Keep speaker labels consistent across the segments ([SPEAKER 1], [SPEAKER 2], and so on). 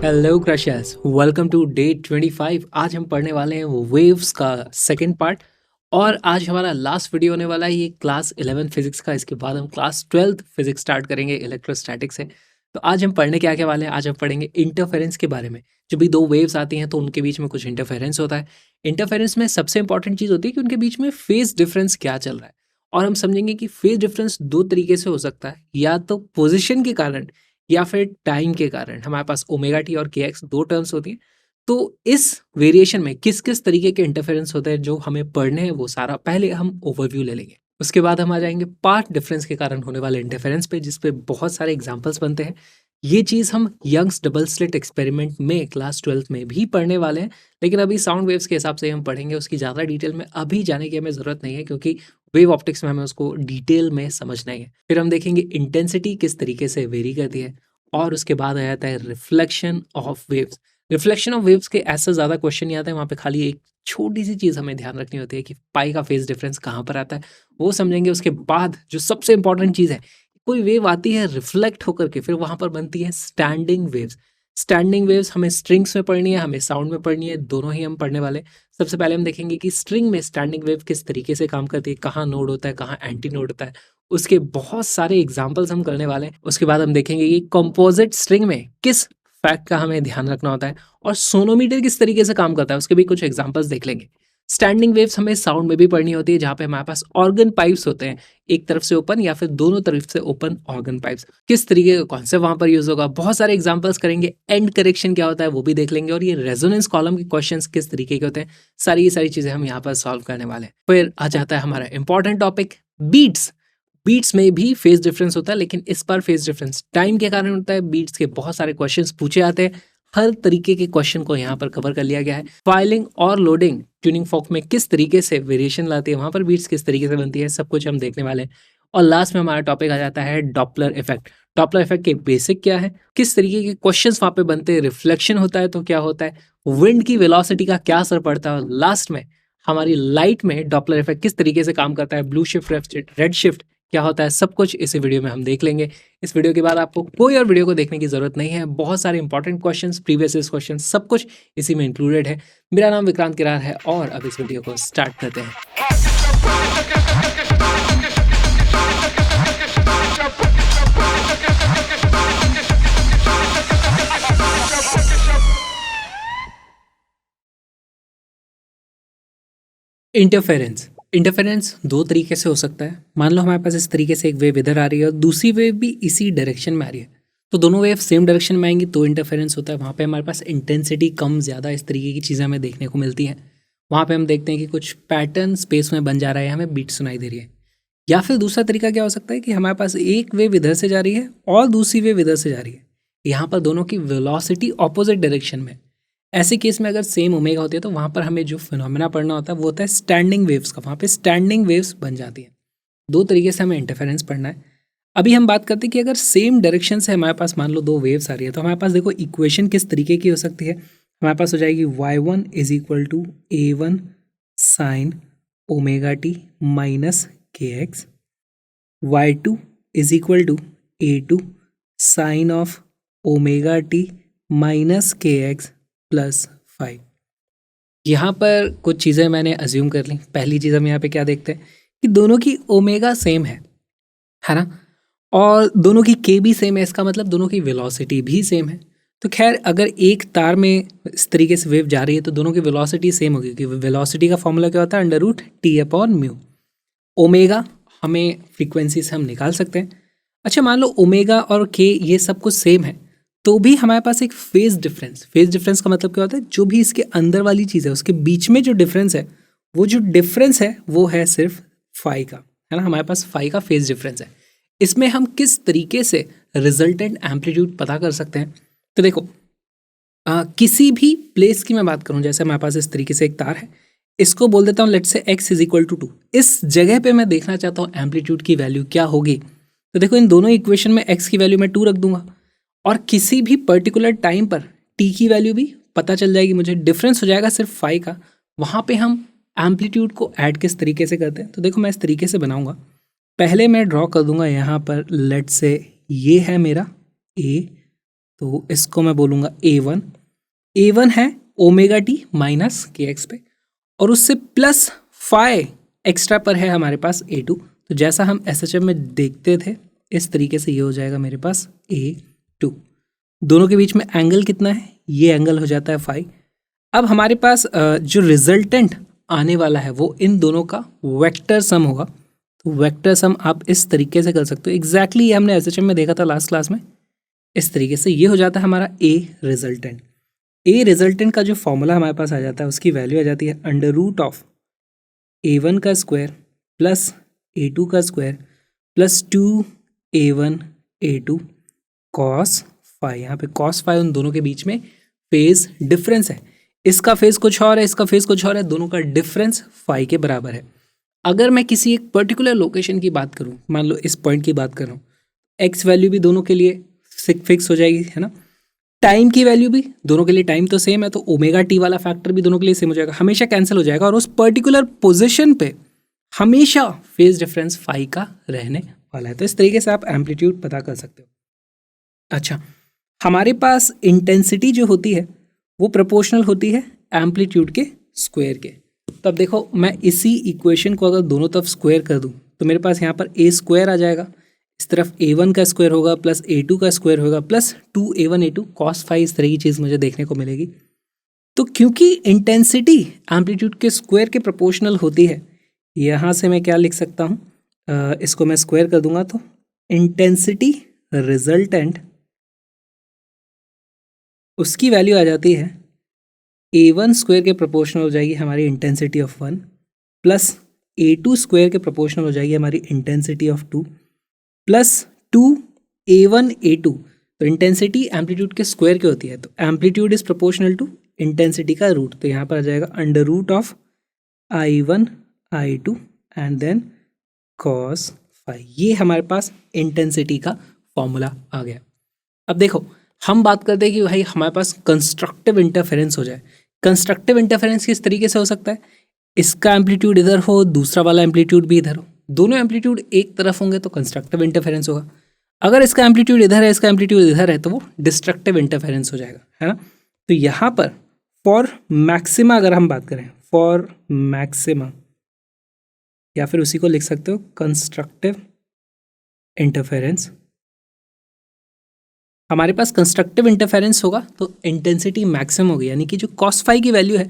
[SPEAKER 1] Hello crushers, welcome to day 25। आज हम पढ़ने वाले हैं वेव्स का सेकंड पार्ट। और आज हमारा लास्ट वीडियो होने वाला है ये क्लास 11 फिजिक्स का। इसके बाद हम क्लास 12 फिजिक्स स्टार्ट करेंगे इलेक्ट्रोस्टैटिक्स से। तो आज हम पढ़ने क्या क्या वाले हैं, आज हम पढ़ेंगे इंटरफेरेंस के बारे में। जब भी दो वेव्स आती हैं तो उनके बीच में कुछ इंटरफेरेंस होता है। इंटरफेरेंस में सबसे इंपॉर्टेंट चीज़ होती है कि उनके बीच में फेज डिफरेंस क्या चल रहा है। और हम समझेंगे कि फेज डिफरेंस दो तरीके से हो सकता है, या तो पोजिशन के कारण या फिर टाइम के कारण। हमारे पास ओमेगा टी और के एक्स दो टर्म्स होती हैं। तो इस वेरिएशन में किस किस तरीके के इंटरफेरेंस होते हैं जो हमें पढ़ने हैं, वो सारा पहले हम ओवरव्यू ले लेंगे। उसके बाद हम आ जाएंगे पार्ट डिफरेंस के कारण होने वाले इंटरफेरेंस पे, जिस पे बहुत सारे एग्जांपल्स बनते हैं। ये चीज़ हम यंग्स डबल स्लिट एक्सपेरिमेंट में क्लास 12 में भी पढ़ने वाले हैं, लेकिन अभी साउंड वेव्स के हिसाब से हम पढ़ेंगे। उसकी ज़्यादा डिटेल में अभी जाने की हमें ज़रूरत नहीं है, क्योंकि वेव ऑप्टिक्स में हमें उसको डिटेल में समझना ही है। फिर हम देखेंगे इंटेंसिटी किस तरीके से वेरी करती है। और उसके बाद आ जाता है reflection of waves. Reflection of waves के ऐसा ज़्यादा क्वेश्चन नहीं आता है, वहाँ पे खाली एक छोटी सी चीज़ हमें ध्यान रखनी होती है कि पाई का फेज डिफरेंस कहाँ पर आता है, वो समझेंगे। उसके बाद जो सबसे इंपॉर्टेंट चीज़ है, कोई वेव आती है रिफ्लेक्ट होकर के, फिर वहाँ पर बनती है स्टैंडिंग वेव्स। स्टैंडिंग वेव्स हमें स्ट्रिंग्स में पढ़नी है, हमें साउंड में पढ़नी है, दोनों ही हम पढ़ने वाले। सबसे पहले हम देखेंगे कि स्ट्रिंग में स्टैंडिंग वेव किस तरीके से काम करती है, कहाँ नोड होता है, कहाँ एंटी नोड होता है। उसके बहुत सारे एग्जाम्पल्स हम करने वाले हैं। उसके बाद हम देखेंगे कि कंपोजिट स्ट्रिंग में किस फैक्ट का हमें ध्यान रखना होता है, और सोनोमीटर किस तरीके से काम करता है, उसके भी कुछ एग्जाम्पल्स देख लेंगे। स्टैंडिंग वेव्स हमें साउंड में भी पढ़नी होती है, जहाँ पे हमारे पास ऑर्गन पाइप्स होते हैं, एक तरफ से ओपन या फिर दोनों तरफ से ओपन ऑर्गन पाइप्स। किस तरीके का कॉन्सेप्ट वहां पर यूज होगा, बहुत सारे एग्जांपल्स करेंगे। एंड करेक्शन क्या होता है वो भी देख लेंगे, और ये रेजोनेंस कॉलम के क्वेश्चंस किस तरीके के होते हैं, सारी चीजें हम यहाँ पर सॉल्व करने वाले हैं। फिर आ जाता है हमारा इंपॉर्टेंट टॉपिक बीट्स। बीट्स में भी फेज डिफरेंस होता है, लेकिन इस बार फेज डिफरेंस टाइम के कारण होता है। बीट्स के बहुत सारे क्वेश्चंस पूछे जाते हैं, हर तरीके के क्वेश्चन को यहाँ पर कवर कर लिया गया है। फाइलिंग और लोडिंग ट्यूनिंग फॉर्क में किस तरीके से वेरिएशन लाती है, वहां पर बीट्स किस तरीके से बनती है, सब कुछ हम देखने वाले हैं। और लास्ट में हमारा टॉपिक आ जाता है डॉपलर इफेक्ट। डॉपलर इफेक्ट के बेसिक क्या है, किस तरीके के क्वेश्चंस वहां पे बनते हैं, रिफ्लेक्शन होता है तो क्या होता है, विंड की वेलोसिटी का क्या असर पड़ता है, और लास्ट में हमारी लाइट में डॉपलर इफेक्ट किस तरीके से काम करता है, ब्लू शिफ्ट रेड शिफ्ट क्या होता है, सब कुछ इस वीडियो में हम देख लेंगे। इस वीडियो के बाद आपको कोई और वीडियो को देखने की जरूरत नहीं है। बहुत सारे इंपॉर्टेंट क्वेश्चंस, प्रीवियस क्वेश्चन, सब कुछ इसी में इंक्लूडेड है। मेरा नाम विक्रांत किरार है, और अब इस वीडियो को स्टार्ट करते हैं। इंटरफेरेंस दो तरीके से हो सकता है। मान लो हमारे पास इस तरीके से एक वेव इधर आ रही है और दूसरी वेव भी इसी डायरेक्शन में आ रही है, तो दोनों वेव सेम डायरेक्शन में आएंगी तो इंटरफेरेंस होता है। वहाँ पे हमारे पास इंटेंसिटी कम ज़्यादा इस तरीके की चीज़ें हमें देखने को मिलती हैं। वहाँ पे हम देखते हैं कि कुछ पैटर्न स्पेस में बन जा रहा है, हमें बीट सुनाई दे रही है। या फिर दूसरा तरीका क्या हो सकता है कि हमारे पास एक वेव इधर से जा रही है और दूसरी वेव इधर से जा रही है, यहाँ पर दोनों की वेलोसिटी ऑपोजिट डायरेक्शन में। ऐसे केस में अगर सेम ओमेगा होती है तो वहाँ पर हमें जो फिनोमेना पढ़ना होता है वो होता है स्टैंडिंग वेव्स का। वहाँ पे स्टैंडिंग वेव्स बन जाती हैं। दो तरीके से हमें इंटरफेरेंस पढ़ना है। अभी हम बात करते हैं कि अगर सेम डायरेक्शन से हमारे पास मान लो दो वेव्स आ रही है, तो हमारे पास देखो इक्वेशन किस तरीके की हो सकती है। हमारे पास हो जाएगी y1 is equal to a1 sine omega t minus k x, y2 is equal to a2 sine of omega t minus k x plus 5। यहाँ पर कुछ चीज़ें मैंने अज्यूम कर ली। पहली चीज़ हम यहाँ पे क्या देखते हैं कि दोनों की ओमेगा सेम है ना, और दोनों की के भी सेम है। इसका मतलब दोनों की वेलोसिटी भी सेम है। तो खैर अगर एक तार में इस तरीके से वेव जा रही है तो दोनों की वेलोसिटी सेम होगी, क्योंकि वेलोसिटी का फॉर्मूला क्या होता है, under root t upon mu. Omega हमें फ्रीक्वेंसी से हम निकाल सकते हैं। अच्छा, मान लो ओमेगा और के ये सब कुछ सेम है, तो भी हमारे पास एक फेज डिफरेंस का मतलब क्या होता है, जो भी इसके अंदर वाली चीज़ है उसके बीच में जो डिफरेंस है, वो जो डिफरेंस है वो है सिर्फ फाई का, है ना। हमारे पास फाई का फेज डिफरेंस है। इसमें हम किस तरीके से रिजल्टेंट एम्पलीट्यूड पता कर सकते हैं, तो देखो किसी भी प्लेस की मैं बात करूं, जैसे हमारे पास इस तरीके से एक तार है, इसको बोल देता हूँ let's say x is equal to 2। इस जगह पे मैं देखना चाहता हूँ एम्पलीट्यूड की वैल्यू क्या होगी। तो देखो इन दोनों इक्वेशन में x की वैल्यू मैं 2 रख दूंगा, और किसी भी पर्टिकुलर टाइम पर t की वैल्यू भी पता चल जाएगी मुझे। डिफरेंस हो जाएगा सिर्फ फाई का। वहाँ पे हम एम्पलीट्यूड को ऐड किस तरीके से करते हैं, तो देखो मैं इस तरीके से बनाऊंगा। पहले मैं ड्रॉ कर दूंगा यहाँ पर लेट्स से ये है मेरा ए, तो इसको मैं बोलूँगा A1 है omega t minus k x पे, और उससे प्लस फाई एक्स्ट्रा पर है हमारे पास A2। तो जैसा हम SHM में देखते थे इस तरीके से ये हो जाएगा मेरे पास A2। दोनों के बीच में एंगल कितना है, ये एंगल हो जाता है फाई। अब हमारे पास जो रिजल्टेंट आने वाला है वो इन दोनों का वेक्टर सम होगा। तो वेक्टर सम आप इस तरीके से कर सकते हो, एग्जैक्टली ये हमने SHM में देखा था लास्ट क्लास में। इस तरीके से ये हो जाता है हमारा ए रिजल्टेंट का जो फॉर्मूला हमारे पास आ जाता है उसकी वैल्यू आ जाती है √ऑफ A1 का स्क्वायर प्लस A2 का square plus 2A1 A2 cos phi. यहाँ पे कॉस फाई उन दोनों के बीच में फेज डिफरेंस है, इसका फेज कुछ और है, इसका फेज कुछ और है, दोनों का डिफरेंस फाई के बराबर है। अगर मैं किसी एक पर्टिकुलर लोकेशन की बात करूँ, मान लो इस पॉइंट की बात कर रहा हूँ, एक्स वैल्यू भी दोनों के लिए फिक्स हो जाएगी, है ना। टाइम की वैल्यू भी दोनों के लिए, टाइम तो सेम है, तो ओमेगा टी वाला फैक्टर भी दोनों के लिए सेम हो जाएगा, हमेशा कैंसिल हो जाएगा, और उस पर्टिकुलर पोजीशन पे हमेशा फेज डिफरेंस फाई का रहने वाला है। तो इस तरीके से आप एम्पलीट्यूड पता कर सकते हो। अच्छा, हमारे पास इंटेंसिटी जो होती है वो प्रोपोर्शनल होती है एम्पलीट्यूड के स्क्वायर के। तो अब देखो, मैं इसी इक्वेशन को अगर दोनों तरफ स्क्वायर कर दूं तो मेरे पास यहाँ पर ए स्क्वायर आ जाएगा, इस तरफ A1 का स्क्वायर होगा प्लस A2 का स्क्वायर होगा plus 2A1 A2 cos phi, इस तरह की चीज़ मुझे देखने को मिलेगी। तो क्योंकि इंटेंसिटी एम्पलीट्यूड के स्क्वायर के प्रोपोर्शनल होती है, यहाँ से मैं क्या लिख सकता हूँ, इसको मैं स्क्वायर कर दूंगा तो इंटेंसिटी रिजल्टेंट उसकी वैल्यू आ जाती है A1 स्क्वायर के प्रोपोर्शनल हो जाएगी हमारी intensity of 1 plus A2 square के प्रोपोर्शनल हो जाएगी हमारी intensity of 2 plus 2A1 A2। तो इंटेंसिटी एम्पलीट्यूड के स्क्वायर की होती है, तो amplitude is proportional to intensity का रूट, तो यहाँ पर आ जाएगा √of I1 I2 and then cos phi. ये हमारे पास इंटेंसिटी का फॉर्मूला आ गया। अब देखो, हम बात करते हैं कि भाई हमारे पास कंस्ट्रक्टिव इंटरफेरेंस हो जाए। कंस्ट्रक्टिव इंटरफेरेंस किस तरीके से हो सकता है, इसका एम्पलीट्यूड इधर हो, दूसरा वाला एम्पलीट्यूड भी इधर हो, दोनों एम्पलीट्यूड एक तरफ होंगे तो कंस्ट्रक्टिव इंटरफेरेंस होगा। अगर इसका एम्पलीट्यूड इधर है, इसका एम्पलीट्यूड इधर है, तो वो डिस्ट्रक्टिव इंटरफेरेंस हो जाएगा, है ना। तो यहाँ पर फॉर मैक्सिमा अगर हम बात करें, फॉर मैक्सिमा, या फिर उसी को लिख सकते हो कंस्ट्रक्टिव इंटरफेरेंस, हमारे पास कंस्ट्रक्टिव इंटरफेरेंस होगा तो इंटेंसिटी मैक्सिमम होगी, यानी कि जो कॉस फाई की वैल्यू है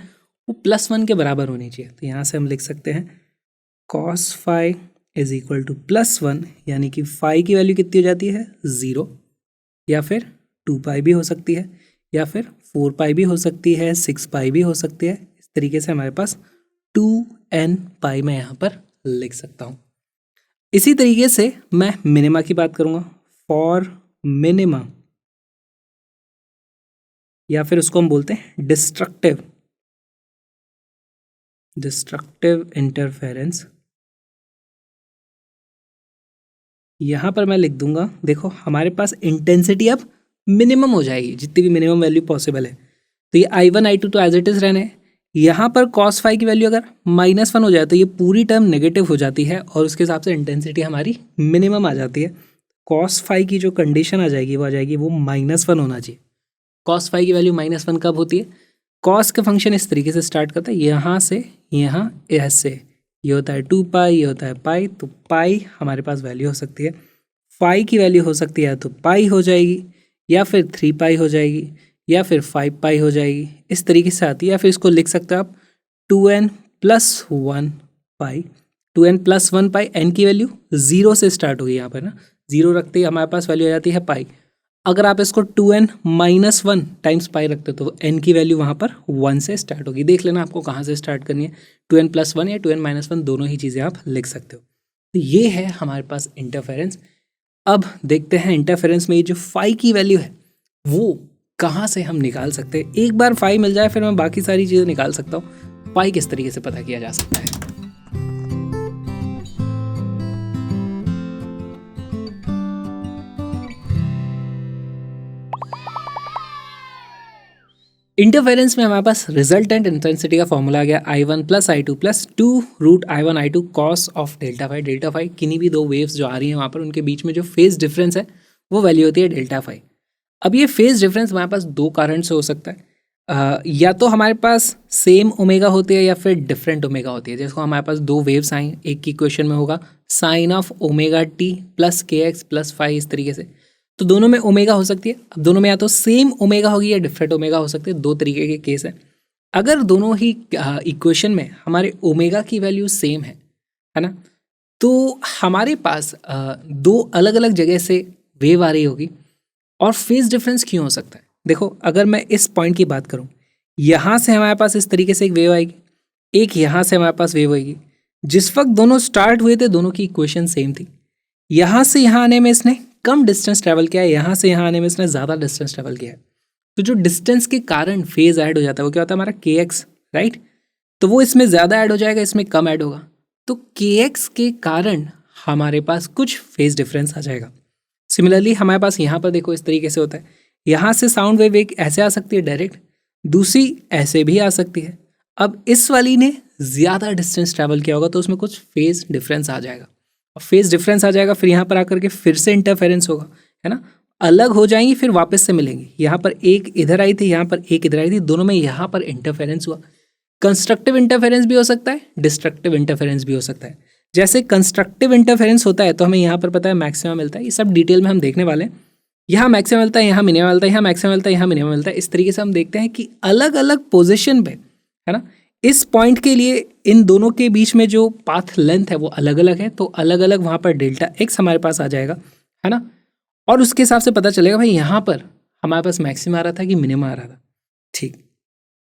[SPEAKER 1] वो +1 के बराबर होनी चाहिए। तो यहाँ से हम लिख सकते हैं cos phi is equal to +1, यानी कि फाई की वैल्यू कितनी हो जाती है 0, या फिर 2 पाई भी हो सकती है, या फिर 4 पाई भी हो सकती है, 6 पाई भी हो सकती है। इस तरीके से हमारे पास 2n पाई मैं यहाँ पर लिख सकता हूँ। इसी तरीके से मैं मिनिमा की बात करूँगा, फॉर मिनिमा, या फिर उसको हम बोलते हैं डिस्ट्रक्टिव इंटरफेरेंस। यहाँ पर मैं लिख दूंगा, देखो हमारे पास इंटेंसिटी अब मिनिमम हो जाएगी, जितनी भी मिनिमम वैल्यू पॉसिबल है। तो ये I1 I2 तो एज इट इज़ रहने, यहाँ पर कॉस फाई की वैल्यू अगर -1 हो जाए तो ये पूरी टर्म नेगेटिव हो जाती है और उसके हिसाब से इंटेंसिटी हमारी मिनिमम आ जाती है। कॉस फाई की जो कंडीशन आ जाएगी वो -1 होना चाहिए। कॉस फाई की वैल्यू -1 कब होती है, कॉस का फंक्शन इस तरीके से स्टार्ट करता है, यहाँ से यहाँ ऐसे, ये होता है 2 पाई, ये होता है पाई, तो पाई हमारे पास वैल्यू हो सकती है, फाई की वैल्यू हो सकती है तो पाई हो जाएगी, या फिर 3 पाई हो जाएगी, या फिर 5 पाई हो जाएगी, इस तरीके से आती है। या फिर इसको लिख सकते हो आप 2n + 1 पाई, 2n + 1 पाई, n की वैल्यू 0 से स्टार्ट होगी, यहाँ पर ना 0 रखते ही हमारे पास वैल्यू आ जाती है पाई। अगर आप इसको 2n - 1 टाइम्स पाई रखते हो तो n की वैल्यू वहाँ पर 1 से स्टार्ट होगी। देख लेना आपको कहाँ से स्टार्ट करनी है, 2n + 1 या 2n - 1, दोनों ही चीज़ें आप लिख सकते हो। तो ये है हमारे पास इंटरफेरेंस। अब देखते हैं इंटरफेरेंस में ये जो फाई की वैल्यू है वो कहाँ से हम निकाल सकते हैं। एक बार फाई मिल जाए फिर मैं बाकी सारी चीज़ें निकाल सकता हूँ। फाई किस तरीके से पता किया जा सकता है, इंटरफेरेंस में हमारे पास रिजल्टेंट इंटेंसिटी का फॉर्मूला आ गया I1 + I2 + 2√I1 I2 cos of delta phi. किन्हीं भी दो वेव्स जो आ रही हैं वहाँ पर उनके बीच में जो फेज डिफरेंस है वो वैल्यू होती है डेल्टा फाई। अब ये फेज डिफरेंस हमारे पास दो कारण से हो सकता है। या तो हमारे पास सेम ओमेगा होती है या फिर डिफरेंट ओमेगा होती है। जैसे हमारे पास दो वेव्स आई, एक की इक्वेशन में होगा sine of omega t plus k x plus phi, इस तरीके से। तो दोनों में ओमेगा हो सकती है। अब दोनों में या तो सेम ओमेगा होगी या डिफरेंट ओमेगा हो सकती है, दो तरीके के केस है। अगर दोनों ही इक्वेशन में हमारे ओमेगा की वैल्यू सेम है ना, तो हमारे पास दो अलग अलग जगह से वेव आ रही होगी। और फेज डिफरेंस क्यों हो सकता है? देखो, अगर मैं इस पॉइंट की बात करूं, यहाँ से हमारे पास इस तरीके से एक वेव आएगी, एक यहाँ से हमारे पास वेव आएगी। जिस वक्त दोनों स्टार्ट हुए थे दोनों की इक्वेशन सेम थी। यहाँ से यहाँ आने में इसने कम डिस्टेंस ट्रैवल किया है, यहाँ से यहाँ आने में इसने ज़्यादा डिस्टेंस ट्रैवल किया है। तो जो डिस्टेंस के कारण फेज ऐड हो जाता है वो क्या होता है? हमारा के एक्स, राइट। तो वो इसमें ज़्यादा ऐड हो जाएगा, इसमें कम ऐड होगा। तो के एक्स के कारण हमारे पास कुछ फेज डिफरेंस आ जाएगा। सिमिलरली हमारे पास यहाँ पर देखो इस तरीके से होता है। यहाँ से साउंड वेव एक ऐसे आ सकती है डायरेक्ट, दूसरी ऐसे भी आ सकती है। अब इस वाली ने ज़्यादा डिस्टेंस ट्रैवल किया होगा तो उसमें कुछ फेज डिफरेंस आ जाएगा। और फेज डिफरेंस आ जाएगा, फिर यहाँ पर आकर के फिर से इंटरफेरेंस होगा, है ना। अलग हो जाएंगी फिर वापस से मिलेंगी। यहाँ पर एक इधर आई थी, यहाँ पर एक इधर आई थी, दोनों में यहाँ पर इंटरफेरेंस हुआ। कंस्ट्रक्टिव इंटरफेरेंस भी हो सकता है, डिस्ट्रक्टिव इंटरफेरेंस भी हो सकता है। जैसे कंस्ट्रक्टिव इंटरफेरेंस होता है तो हमें यहाँ पर पता है मैक्सिमम मिलता है। ये सब डिटेल में हम देखने वाले हैं। यहाँ मैक्सिमम मिलता है, यहाँ मिनिमम मिलता है, यहाँ मैक्सिमम मिलता है, यहाँ मिनिमम मिलता है। इस तरीके से हम देखते हैं कि अलग अलग पोजीशन पे, है ना, इस पॉइंट के लिए इन दोनों के बीच में जो पाथ लेंथ है वो अलग अलग है। तो अलग अलग वहाँ पर डेल्टा एक्स हमारे पास आ जाएगा, है ना। और उसके हिसाब से पता चलेगा भाई यहाँ पर हमारे पास मैक्सिमम आ रहा था कि मिनिमम आ रहा था। ठीक,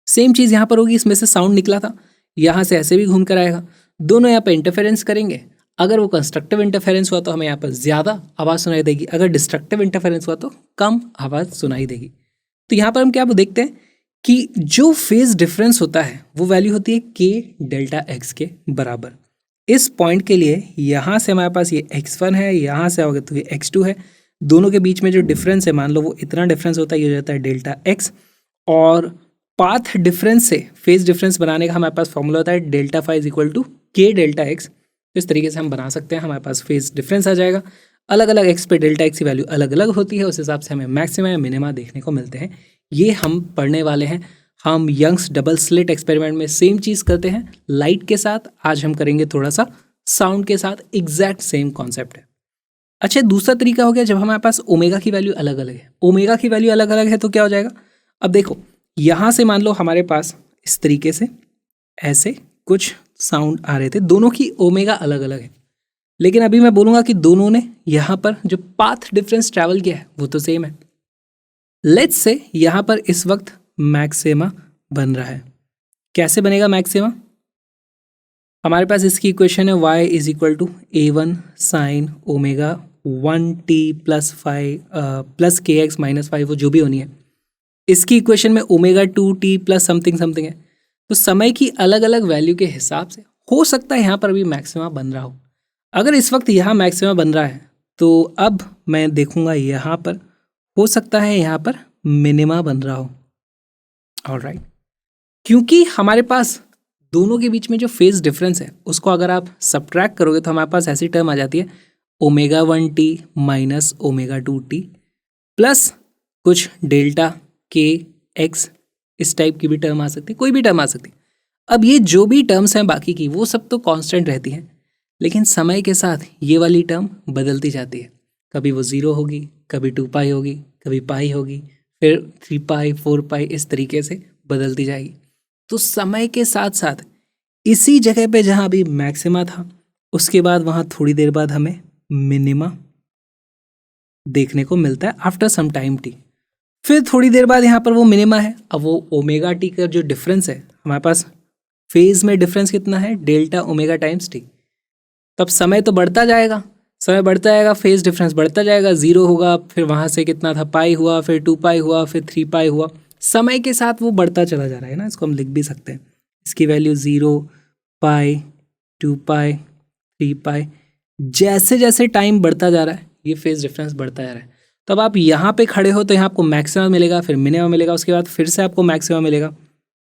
[SPEAKER 1] सेम चीज़ यहाँ पर होगी। इसमें से साउंड निकला था, यहाँ से ऐसे भी घूम कर आएगा, दोनों यहाँ पर इंटरफेरेंस करेंगे। अगर वो कंस्ट्रक्टिव इंटरफेरेंस हुआ तो हमें यहाँ पर ज़्यादा आवाज़ सुनाई देगी, अगर डिस्ट्रक्टिव इंटरफेरेंस हुआ तो कम आवाज़ सुनाई देगी। तो यहाँ पर हम क्या देखते हैं कि जो फेज डिफरेंस होता है वो वैल्यू होती है के डेल्टा एक्स के बराबर। इस पॉइंट के लिए यहाँ से हमारे पास ये x1 है, यहाँ से आओगे तो ये x2 है। दोनों के बीच में जो डिफरेंस है मान लो वो इतना डिफरेंस होता है, ये हो जाता है डेल्टा एक्स। और पाथ डिफरेंस से फेज डिफरेंस बनाने का हमारे पास फॉर्मूला होता है delta phi is equal to k delta x. इस तरीके से हम बना सकते हैं, हमारे पास फेज डिफरेंस आ जाएगा। अलग अलग एक्स पे डेल्टा एक्स की वैल्यू अलग अलग होती है, उस हिसाब से हमें मैक्सिमा या मिनिमा देखने को मिलते हैं। ये हम पढ़ने वाले हैं। हम यंग्स डबल स्लिट एक्सपेरिमेंट में सेम चीज़ करते हैं लाइट के साथ। आज हम करेंगे थोड़ा सा साउंड के साथ, एग्जैक्ट सेम कॉन्सेप्ट है। अच्छा, दूसरा तरीका हो गया जब हमारे पास ओमेगा की वैल्यू अलग अलग है। ओमेगा की वैल्यू अलग अलग है तो क्या हो जाएगा? अब देखो, यहाँ से मान लो हमारे पास इस तरीके से ऐसे कुछ साउंड आ रहे थे, दोनों की ओमेगा अलग अलग है। लेकिन अभी मैं बोलूँगा कि दोनों ने यहाँ पर जो पाथ डिफरेंस ट्रैवल किया है वो तो सेम है। लेट्स से यहाँ पर इस वक्त मैक्सिमा बन रहा है। कैसे बनेगा मैक्सिमा? हमारे पास इसकी इक्वेशन है y is equal to a1 sine omega 1t plus phi plus k x minus phi, वो जो भी होनी है। इसकी इक्वेशन में omega 2t plus something something है। तो समय की अलग अलग वैल्यू के हिसाब से हो सकता है यहाँ पर भी मैक्सिमा बन रहा हो। अगर इस वक्त यहाँ मैक्सिमा बन रहा है तो अब मैं देखूँगा यहाँ पर हो सकता है यहाँ पर मिनिमा बन रहा हो। ऑलराइट, क्योंकि हमारे पास दोनों के बीच में जो फेज डिफरेंस है उसको अगर आप सब्ट्रैक्ट करोगे तो हमारे पास ऐसी टर्म आ जाती है omega 1t minus omega 2t plus कुछ डेल्टा के एक्स। इस टाइप की भी टर्म आ सकती है, कोई भी टर्म आ सकती है। अब ये जो भी टर्म्स हैं बाकी की वो सब तो कांस्टेंट रहती हैं, लेकिन समय के साथ ये वाली टर्म बदलती जाती है। कभी वो 0 होगी, कभी 2 पाई होगी, कभी पाई होगी, फिर 3 पाई 4 पाई, इस तरीके से बदलती जाएगी। तो समय के साथ साथ इसी जगह पे जहाँ अभी मैक्सिमा था उसके बाद वहाँ थोड़ी देर बाद हमें मिनिमा देखने को मिलता है आफ्टर सम टाइम टी। फिर थोड़ी देर बाद यहाँ पर वो मिनिमा है। अब वो ओमेगा टी का जो डिफरेंस है, हमारे पास फेज में डिफरेंस कितना है? Delta omega times T. तब समय तो बढ़ता जाएगा, समय बढ़ता जाएगा, फेज डिफरेंस बढ़ता जाएगा, 0 होगा, फिर वहाँ से कितना था? पाई हुआ, फिर 2 पाई हुआ, फिर 3 पाई हुआ। समय के साथ वो बढ़ता चला जा रहा है ना, इसको हम लिख भी सकते हैं। इसकी वैल्यू 0 पाई 2 पाई 3 पाई, जैसे जैसे टाइम बढ़ता जा रहा है ये फेज डिफरेंस बढ़ता जा रहा है। तब आप यहाँ पे खड़े हो तो यहाँ आपको मैक्सिमम मिलेगा, फिर मिनिमम मिलेगा, उसके बाद फिर से आपको मैक्सिमम मिलेगा,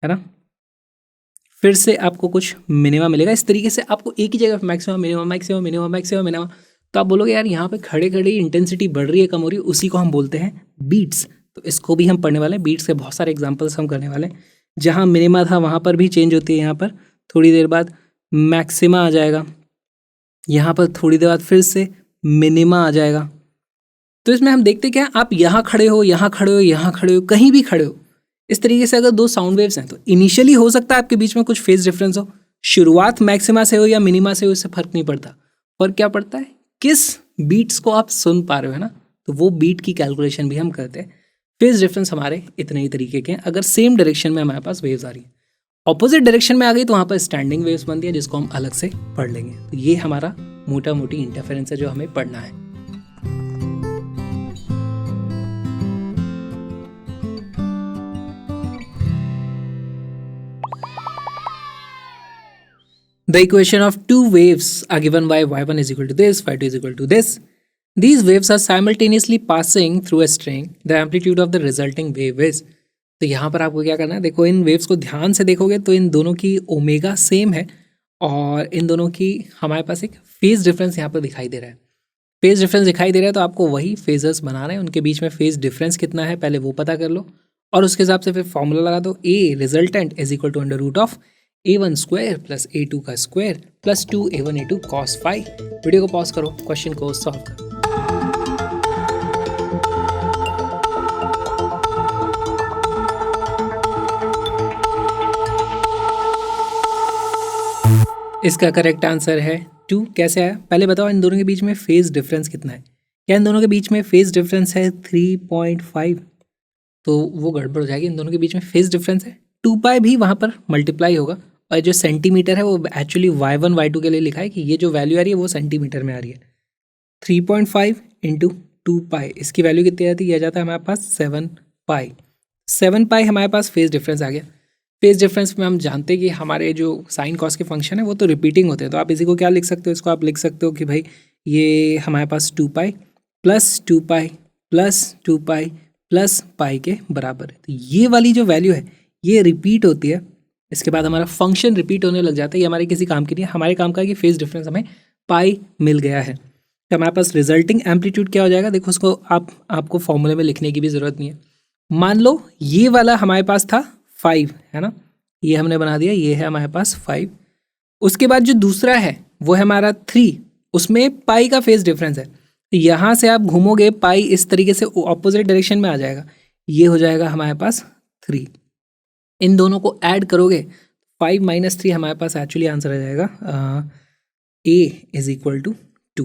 [SPEAKER 1] है ना, फिर से आपको कुछ मिनिमम मिलेगा। इस तरीके से आपको एक ही जगह maximum minimum maximum minimum maximum minimum. तो आप बोलोगे यार यहाँ पे खड़े खड़े इंटेंसिटी बढ़ रही है कम हो रही है, उसी को हम बोलते हैं बीट्स। तो इसको भी हम पढ़ने वाले हैं, बीट्स के बहुत सारे एग्जाम्पल्स हम करने वाले हैं। जहाँ मिनिमा था वहाँ पर भी चेंज होती है, यहाँ पर थोड़ी देर बाद मैक्सिमा आ जाएगा, यहाँ पर थोड़ी देर बाद फिर से मिनिमा आ जाएगा। तो इसमें हम देखते क्या, आप यहाँ खड़े हो, यहाँ खड़े हो, यहाँ खड़े हो, कहीं भी खड़े हो, इस तरीके से अगर दो साउंड वेव्स हैं तो इनिशियली हो सकता है आपके बीच में कुछ फेज डिफरेंस हो, शुरुआत मैक्सिमा से हो या मिनिमा से हो, इससे फर्क नहीं पड़ता। फर्क क्या पड़ता है, किस बीट्स को आप सुन पा रहे हो, है ना। तो वो बीट की कैलकुलेशन भी हम करते हैं। फेज डिफरेंस हमारे इतने ही तरीके के हैं। अगर सेम डायरेक्शन में हमारे पास वेव्स आ रही है, ऑपोजिट डायरेक्शन में आ गई तो वहाँ पर स्टैंडिंग वेव्स बनती है, जिसको हम अलग से पढ़ लेंगे। तो ये हमारा मोटा मोटी इंटरफेरेंस है जो हमें पढ़ना है। The equation of two waves are given by y1 is equal to this, y2 is equal to this. These waves are simultaneously passing through a string. The amplitude of the resulting wave is. तो यहाँ पर आपको क्या करना है, देखो इन waves को ध्यान से देखोगे तो इन दोनों की ओमेगा सेम है और इन दोनों की हमारे पास एक फेज डिफरेंस यहाँ पर दिखाई दे रहा है। फेज डिफरेंस दिखाई दे रहा है तो आपको वही फेजर्स बनाना है, उनके बीच में फेज डिफरेंस कितना है पहले वो पता कर लो और उसके हिसाब से फिर फॉर्मूला लगा दो। A resultant is equal to under root of a1 square plus a2 का square plus 2a1 a2 cos phi. Video को पॉज करो, क्वेश्चन को सॉल्व करो। इसका करेक्ट आंसर है 2। कैसे आया पहले बताओ, इन दोनों के बीच में फेज डिफरेंस कितना है? क्या इन दोनों के बीच में फेज डिफरेंस है 3.5? तो वो गड़बड़ हो जाएगी। इन दोनों के बीच में फेज डिफरेंस है 2 पाई, भी वहाँ पर मल्टीप्लाई होगा और जो सेंटीमीटर है वो एक्चुअली y1 y2 के लिए लिखा है कि ये जो वैल्यू आ रही है वो सेंटीमीटर में आ रही है। 3.5 इंटू 2 पाई, इसकी वैल्यू कितनी आती है? यह जाता है हमारे पास 7 पाई। 7 पाई हमारे पास फेज डिफरेंस आ गया। फेज डिफरेंस में हम जानते हैं कि हमारे जो साइन कॉस के फंक्शन है वो तो रिपीटिंग होते हैं, तो आप इसी को क्या लिख सकते हो, इसको आप लिख सकते हो कि भाई ये हमारे पास 2 pi plus 2 pi plus 2 pi plus pi के बराबर है। तो ये वाली जो वैल्यू है ये रिपीट होती है, इसके बाद हमारा फंक्शन रिपीट होने लग जाता है। ये हमारे किसी काम की नहीं है, हमारे काम का है कि फेज डिफरेंस हमें पाई मिल गया है। तो हमारे पास रिजल्टिंग एम्पलीट्यूड क्या हो जाएगा, देखो उसको आपको फॉर्मूले में लिखने की भी ज़रूरत नहीं है। मान लो ये वाला हमारे पास था 5, है ना, ये हमने बना दिया, ये है हमारे पास 5। उसके बाद जो दूसरा है वो है हमारा 3, उसमें पाई का फेज डिफरेंस है। यहाँ से आप घूमोगे पाई इस तरीके से ऑपोजिट डायरेक्शन में आ जाएगा, ये हो जाएगा हमारे पास 3। इन दोनों को ऐड करोगे 5 माइनस 3 हमारे पास एक्चुअली आंसर आ जाएगा a इज इक्वल टू 2।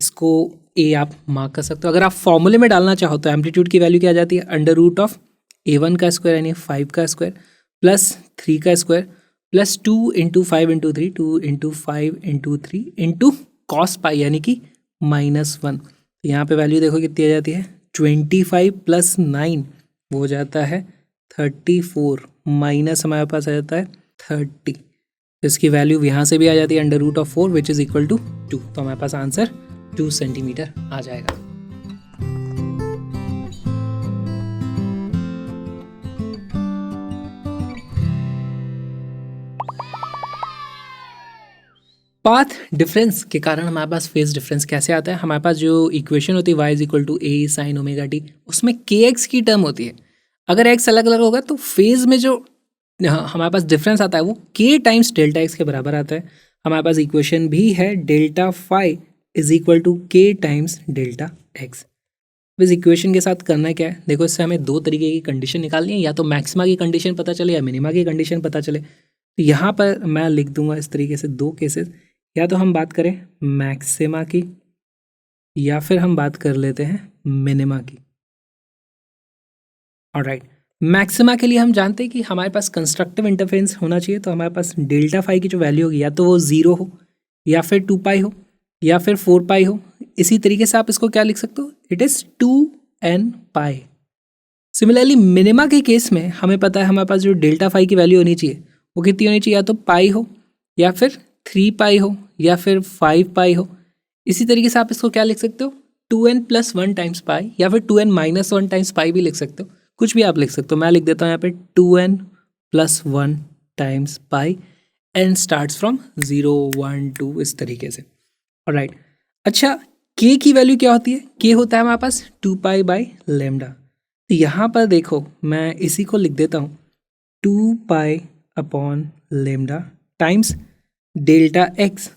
[SPEAKER 1] इसको a आप मार्क कर सकते हो। अगर आप फॉर्मूले में डालना चाहो तो एम्पलीट्यूड की वैल्यू क्या आ जाती है, अंडर रूट ऑफ a1 का स्क्वायर यानी 5 का स्क्वायर प्लस 3 का square plus 2 into 5 into 3, 2 into 5 into 3 into cos pi यानी कि -1। यहाँ पे वैल्यू देखो कितनी आ जाती है, 25 प्लस 9 वो हो जाता है 34, माइनस हमारे पास आ जाता है 30। इसकी वैल्यू यहाँ से भी आ जाती है under root of 4 which is equal to 2। तो हमारे पास आंसर 2 सेंटीमीटर आ जाएगा। पाथ डिफरेंस के कारण हमारे पास फेज डिफरेंस कैसे आता है, हमारे पास जो इक्वेशन होती है y is equal to a sine omega t, उसमें kx की टर्म होती है। अगर x अलग अलग होगा तो फेज में जो हमारे पास डिफरेंस आता है वो k टाइम्स डेल्टा x के बराबर आता है। हमारे पास इक्वेशन भी है delta phi is equal to k times delta x। इस इक्वेशन के साथ करना क्या है, देखो इससे हमें दो तरीके की कंडीशन निकालनी है, या तो मैक्सिमा की कंडीशन पता चले या मिनिमा की कंडीशन पता चले। तो यहाँ पर मैं लिख दूंगा इस तरीके से दो केसेस, या तो हम बात करें मैक्सिमा की या फिर हम बात कर लेते हैं मिनिमा की। ऑलराइट, मैक्सिमा के लिए हम जानते हैं कि हमारे पास कंस्ट्रक्टिव इंटरफेरेंस होना चाहिए, तो हमारे पास डेल्टा फाई की जो वैल्यू होगी या तो वो 0 हो या फिर 2 पाई हो या फिर 4 पाई हो। इसी तरीके से आप इसको क्या लिख सकते हो, it is 2n pi. Similarly minima के केस में हमें पता है हमारे पास जो डेल्टा फाई की वैल्यू होनी चाहिए वो कितनी होनी चाहिए, या तो पाई हो या फिर 3 पाई हो या फिर 5 पाई हो। इसी तरीके से आप इसको क्या लिख सकते हो, 2n प्लस 1 टाइम्स पाई या फिर 2n माइनस 1 टाइम्स पाई भी लिख सकते हो, कुछ भी आप लिख सकते हो। मैं लिख देता हूँ यहाँ पे 2n plus 1 times pi, n starts from 0 1 2 इस तरीके से। ऑलराइट, अच्छा के की वैल्यू क्या होती है? के होता है हमारे पास 2π/λ। तो यहाँ पर देखो मैं इसी को लिख देता हूँ 2π/λ times delta x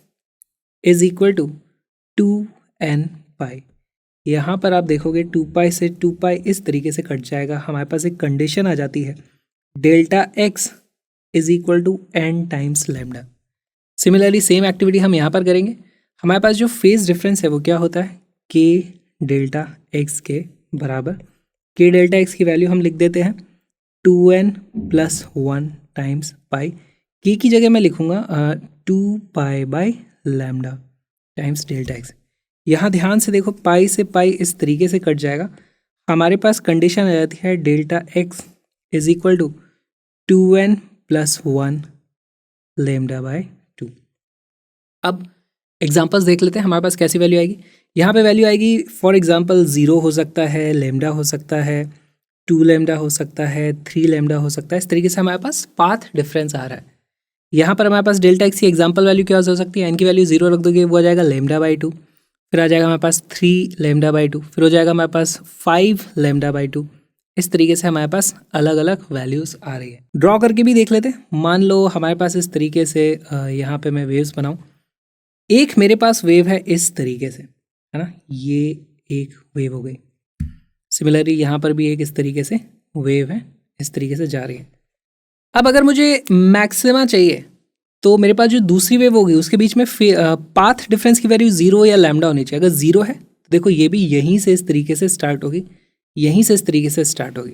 [SPEAKER 1] is equal to 2n π। यहाँ पर आप देखोगे 2π से 2π इस तरीके से कट जाएगा, हमारे पास एक कंडीशन आ जाती है delta x is equal to n times lambda. Similarly same activity हम यहाँ पर करेंगे। हमारे पास जो फेज डिफरेंस है वो क्या होता है? के डेल्टा एक्स के बराबर, के डेल्टा एक्स की वैल्यू हम लिख देते हैं 2n+1 टाइम्स पाई। के की जगह मैं लिखूँगा 2π/λ टाइम्स डेल्टा एक्स। यहाँ ध्यान से देखो पाई से पाई इस तरीके से कट जाएगा, हमारे पास कंडीशन आ जाती है delta x is equal to 2n+1 λ/2। अब एग्जांपल्स देख लेते हैं हमारे पास कैसी वैल्यू आएगी। यहाँ पे वैल्यू आएगी फॉर एग्जांपल 0 हो सकता है, लैम्डा हो सकता है, 2 लैम्डा हो सकता है, 3 लैम्डा हो सकता है। इस तरीके से हमारे पास पाथ डिफरेंस आ रहा है। यहाँ पर हमारे पास डेल्टा एक्स की एग्जांपल वैल्यू क्या हो सकती है? एन की वैल्यू 0 रख दोगे वो आ जाएगा λ/2, फिर आ जाएगा हमारे पास 3 λ/2, फिर हो जाएगा हमारे पास 5 λ/2। इस तरीके से हमारे पास अलग अलग वैल्यूज़ आ रही है। ड्रॉ करके भी देख लेते हैं। मान लो हमारे पास इस तरीके से यहाँ पे मैं वेव्स बनाऊँ। एक मेरे पास वेव है इस तरीके से, है ना, ये एक वेव हो गई। सिमिलरली यहाँ पर भी एक इस तरीके से वेव है, इस तरीके से जा रही है। अब अगर मुझे मैक्सिमा चाहिए तो मेरे पास जो दूसरी वेव होगी उसके बीच में पाथ डिफरेंस की वैल्यू 0 या लैम्डा होनी चाहिए। अगर 0 है तो देखो ये भी यहीं से इस तरीके से स्टार्ट होगी, यहीं से इस तरीके से स्टार्ट होगी,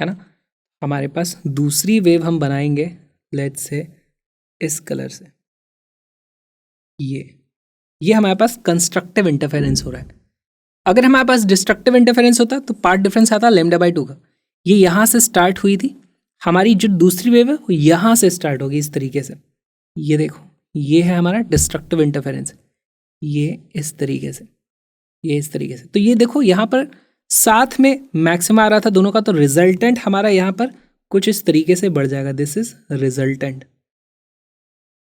[SPEAKER 1] है ना। हमारे पास दूसरी वेव हम बनाएंगे लेट्स से इस कलर से, ये हमारे पास कंस्ट्रक्टिव इंटरफेरेंस हो रहा है। अगर हमारे पास डिस्ट्रक्टिव इंटरफेरेंस होता तो पार्ट डिफरेंस आता λ/2 का। ये यहाँ से स्टार्ट हुई थी, हमारी जो दूसरी वेव है वो यहाँ से स्टार्ट होगी इस तरीके से। ये देखो ये है हमारा डिस्ट्रक्टिव इंटरफेरेंस, ये इस तरीके से, ये इस तरीके से। तो ये देखो यहाँ पर साथ में मैक्सिमा आ रहा था दोनों का, तो रिजल्टेंट हमारा यहाँ पर कुछ इस तरीके से बढ़ जाएगा। दिस इज रिजल्टेंट,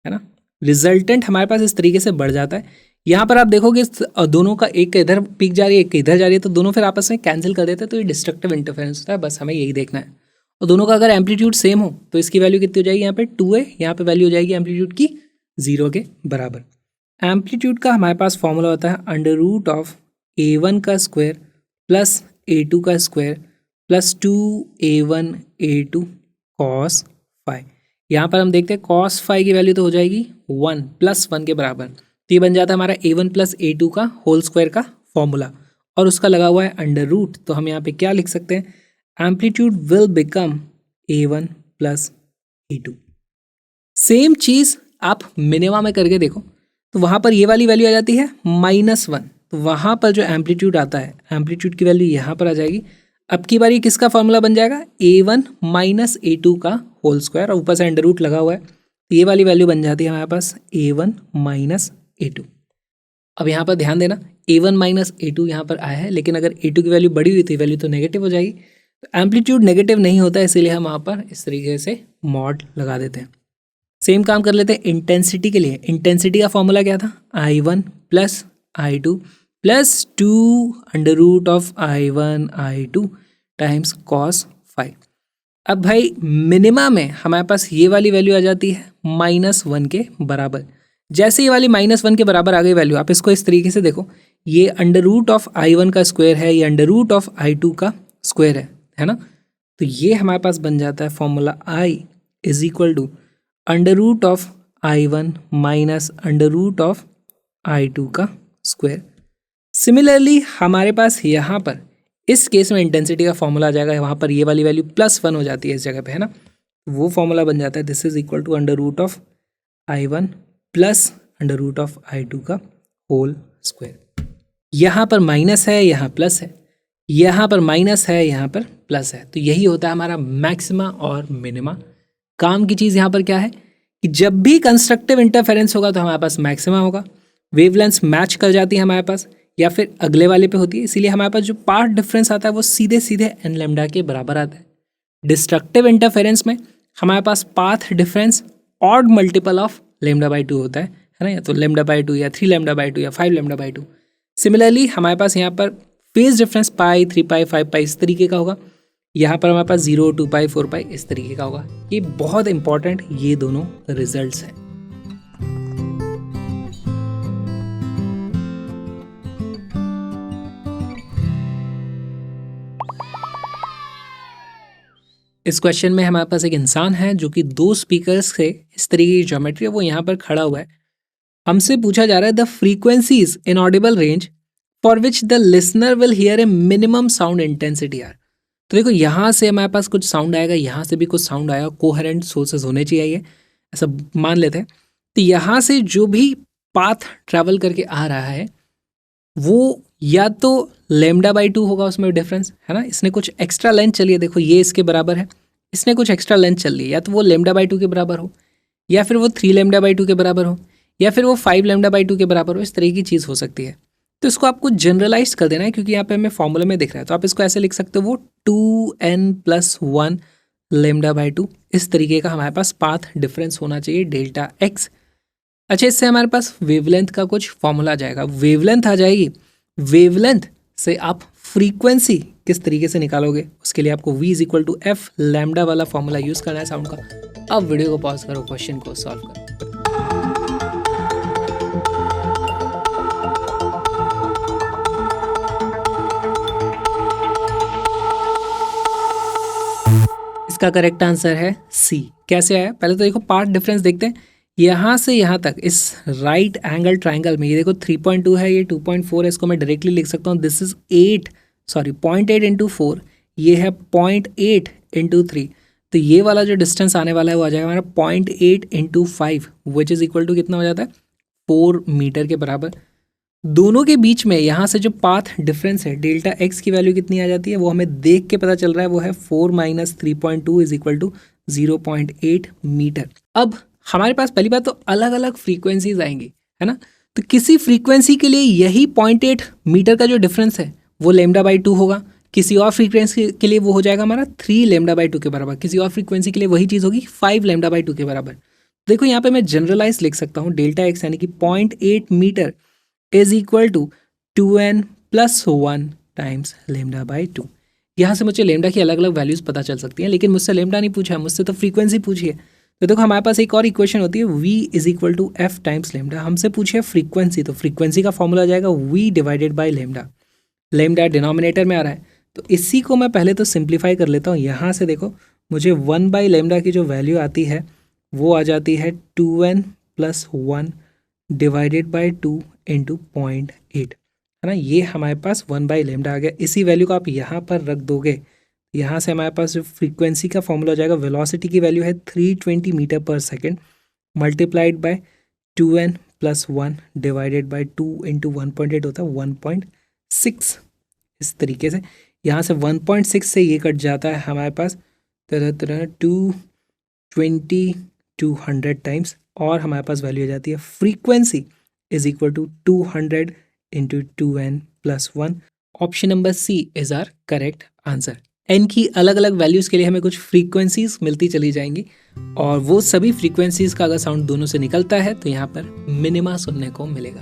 [SPEAKER 1] है ना। रिजल्टेंट हमारे पास इस तरीके से बढ़ जाता है। यहाँ पर आप देखोगे दोनों का एक इधर पीक जा रही है, एक इधर जा रही है, तो दोनों फिर आपस में कैंसिल कर देते हैं। तो ये डिस्ट्रक्टिव इंटरफेरेंस होता है, बस हमें यही देखना है। और दोनों का अगर एम्पलीट्यूड सेम हो तो इसकी वैल्यू कितनी हो जाएगी? यहाँ पे 2 है, यहाँ पे वैल्यू हो जाएगी एम्पलीट्यूड की 0 के बराबर। एम्पलीट्यूड का हमारे पास फॉर्मूला होता है √A1 का स्क्वायर प्लस A2 का square plus 2A1 A2 cos phi। यहाँ पर हम देखते हैं cos phi की वैल्यू तो हो जाएगी 1 + 1 के बराबर। तो ये बन जाता है हमारा A1 + A2 का होल स्क्वायर का फॉर्मूला, और उसका लगा हुआ है √। तो हम यहाँ पे क्या लिख सकते हैं? Amplitude will become A1 + A2। Same चीज़ आप मिनिमा में करके देखो तो वहाँ पर ये वाली वैल्यू आ जाती है -1। तो वहाँ पर जो एम्पलीट्यूड आता है, एम्पलीट्यूड की वैल्यू यहाँ पर आ जाएगी। अब की बार ये किसका फॉर्मूला बन जाएगा? A1 - A2 का होल स्क्वायर, और ऊपर से √ लगा हुआ है। तो ये वाली वैल्यू बन जाती है हमारे पास A1 - A2। अब यहाँ पर ध्यान देना A1 - A2 यहाँ पर आया है, लेकिन अगर A2 की वैल्यू बड़ी हुई तो वैल्यू तो नेगेटिव हो जाएगी। तो एम्पलीट्यूड नेगेटिव नहीं होता है, इसीलिए हम वहाँ पर इस तरीके से मॉड लगा देते हैं। सेम काम कर लेते हैं इंटेंसिटी के लिए। इंटेंसिटी का फॉर्मूला क्या था? I1 + I2 + 2 √I1 I2 times cos phi। अब भाई मिनिमा में हमारे पास ये वाली वैल्यू आ जाती है -1 के बराबर। जैसे ये वाली -1 के बराबर आ गई वैल्यू, आप इसको इस तरीके से देखो, ये √I1 का स्क्वायर है, ये √I2 का स्क्वायर है ना। तो ये हमारे पास बन जाता है फॉर्मूला I = √I1 - √I2 का स्क्वायर। सिमिलरली हमारे पास यहाँ पर इस केस में इंटेंसिटी का फॉर्मूला आ जाएगा, वहाँ पर ये वाली वैल्यू +1 हो जाती है इस जगह पे, है ना। वो फॉर्मूला बन जाता है this is equal to √I1 + √I2 का होल स्क्वायर। यहाँ पर माइनस है, यहाँ प्लस है, यहाँ पर माइनस है, यहाँ पर प्लस है। तो यही होता है हमारा मैक्सिमा और मिनिमा। काम की चीज़ यहाँ पर क्या है कि जब भी कंस्ट्रक्टिव इंटरफेरेंस होगा तो हमारे पास मैक्सिमा होगा, वेवलेंथ्स मैच कर जाती है हमारे पास, या फिर अगले वाले पे होती है। इसीलिए हमारे पास जो पार्ट डिफरेंस आता है वो सीधे सीधे n लैम्डा के बराबर आता है। डिस्ट्रक्टिव इंटरफेरेंस में हमारे पास path difference odd multiple of λ/2 होता है ना, या तो λ/2 या 3 λ/2 या 5 λ/2। सिमिलरली हमारे पास यहाँ पर फेज डिफरेंस पाई, 3 पाई, 5 पाई इस तरीके का होगा। यहाँ पर हमारे पास 0, 2 पाई, 4 पाई इस तरीके का होगा। ये बहुत इंपॉर्टेंट ये दोनों रिजल्ट्स हैं। इस क्वेश्चन में हमारे पास एक इंसान है जो कि 2 स्पीकर्स से इस तरीके की ज्योमेट्री है, वो यहाँ पर खड़ा हुआ है। हमसे पूछा जा रहा है the frequencies in audible range for which the listener will hear a minimum sound intensity are. तो देखो यहाँ से हमारे पास कुछ साउंड आएगा, यहाँ से भी कुछ साउंड आएगा, कोहेरेंट सोर्सेज होने चाहिए, ऐसा मान लेते हैं। तो यहाँ से जो भी पाथ ट्रैवल करके आ रहा है वो या तो λ/2 होगा, उसमें डिफरेंस है ना, इसने कुछ एक्स्ट्रा लेंथ चली है, देखो ये इसके बराबर है, इसने कुछ एक्स्ट्रा लेंथ चल ली है, या तो वो λ/2 के बराबर हो, या फिर वो 3 λ/2 के बराबर हो, या फिर वो 5 λ/2 के बराबर हो, इस तरह की चीज़ हो सकती है। तो इसको आपको जनरलाइज कर देना है, क्योंकि यहाँ पे हमें फॉर्मूले में दिख रहा है, तो आप इसको ऐसे लिख सकते हो, वो 2n+1 λ/2 इस तरीके का हमारे पास पाथ डिफरेंस होना चाहिए डेल्टा एक्स। अच्छा, इससे हमारे पास वेवलेंथ का कुछ फॉर्मूला आ जाएगा, वेवलेंथ आ जाएगी। वेवलेंथ से आप फ्रीक्वेंसी किस तरीके से निकालोगे, उसके लिए आपको v is to f lambda वाला फॉर्मूला यूज करना है साउंड का। अब वीडियो को पॉज करो, क्वेश्चन को सॉल्व करो। इसका करेक्ट आंसर है सी। कैसे आया, पहले तो देखो पार्ट डिफरेंस देखते हैं। यहाँ से यहाँ तक इस राइट एंगल ट्राइंगल में ये देखो 3.2 है, ये 2.4 है, इसको मैं डायरेक्टली लिख सकता हूँ दिस इज 0.8 इंटू 4, ये है 0.8 इंटू 3। तो ये वाला जो डिस्टेंस आने वाला है वो आ जाएगा हमारा 0.8 into 5 which is equal to कितना हो जाता है 4 मीटर के बराबर। दोनों के बीच में यहाँ से जो पाथ डिफरेंस है डेल्टा एक्स की वैल्यू कितनी आ जाती है वो हमें देख के पता चल रहा है, वो है 4 - 3.2 इज इक्वल टू 0.8 मीटर। अब हमारे पास पहली बात तो अलग अलग फ्रीक्वेंसीज आएंगी, है ना। तो किसी फ्रीक्वेंसी के लिए यही 0.8 मीटर का जो डिफरेंस है वो λ/2 होगा, किसी और फ्रीक्वेंसी के लिए वो हो जाएगा हमारा 3 λ/2 के बराबर, किसी और फ्रीक्वेंसी के लिए वही चीज़ होगी 5 λ/2 के बराबर। देखो यहाँ पे मैं जनरलाइज लिख सकता हूँ डेल्टा एक्स यानी कि 0.8 metre is equal to 2n+1 times λ/2। यहाँ से मुझे लेमडा की अलग अलग वैल्यूज पता चल सकती हैं, लेकिन मुझसे लेमडा नहीं पूछा है, मुझसे तो फ्रीक्वेंसी पूछी है। तो देखो हमारे पास एक और इक्वेशन होती है v is equal to f times lambda, हमसे पूछे फ्रीक्वेंसी, तो फ्रीक्वेंसी का फॉर्मूला आ जाएगा v divided by lambda. Lambda denominator में आ रहा है, तो इसी को मैं पहले तो सिंप्लीफाई कर लेता हूँ। यहाँ से देखो मुझे 1/λ की जो वैल्यू आती है वो आ जाती है 2n+1 डिवाइडेड बाई 2 इंटू 0.8, है ना। ये हमारे पास 1/λ आ गया। इसी वैल्यू को आप यहाँ पर रख दोगे, यहाँ से हमारे पास जो फ्रीक्वेंसी का फॉर्मूला हो जाएगा, वेलोसिटी की वैल्यू है 320 metre per second multiplied by 2n+1 divided by 2 into 1.8 होता है 1.6। इस तरीके से यहाँ से 1.6 से ये कट जाता है हमारे पास 200 टाइम्स, और हमारे पास वैल्यू आ जाती है frequency is equal to 200 into 2n+1। Option number C is are correct answer. N की अलग अलग वैल्यूज़ के लिए हमें कुछ फ्रीक्वेंसीज मिलती चली जाएंगी, और वो सभी फ्रीक्वेंसीज का अगर साउंड दोनों से निकलता है तो यहाँ पर मिनिमा सुनने को मिलेगा।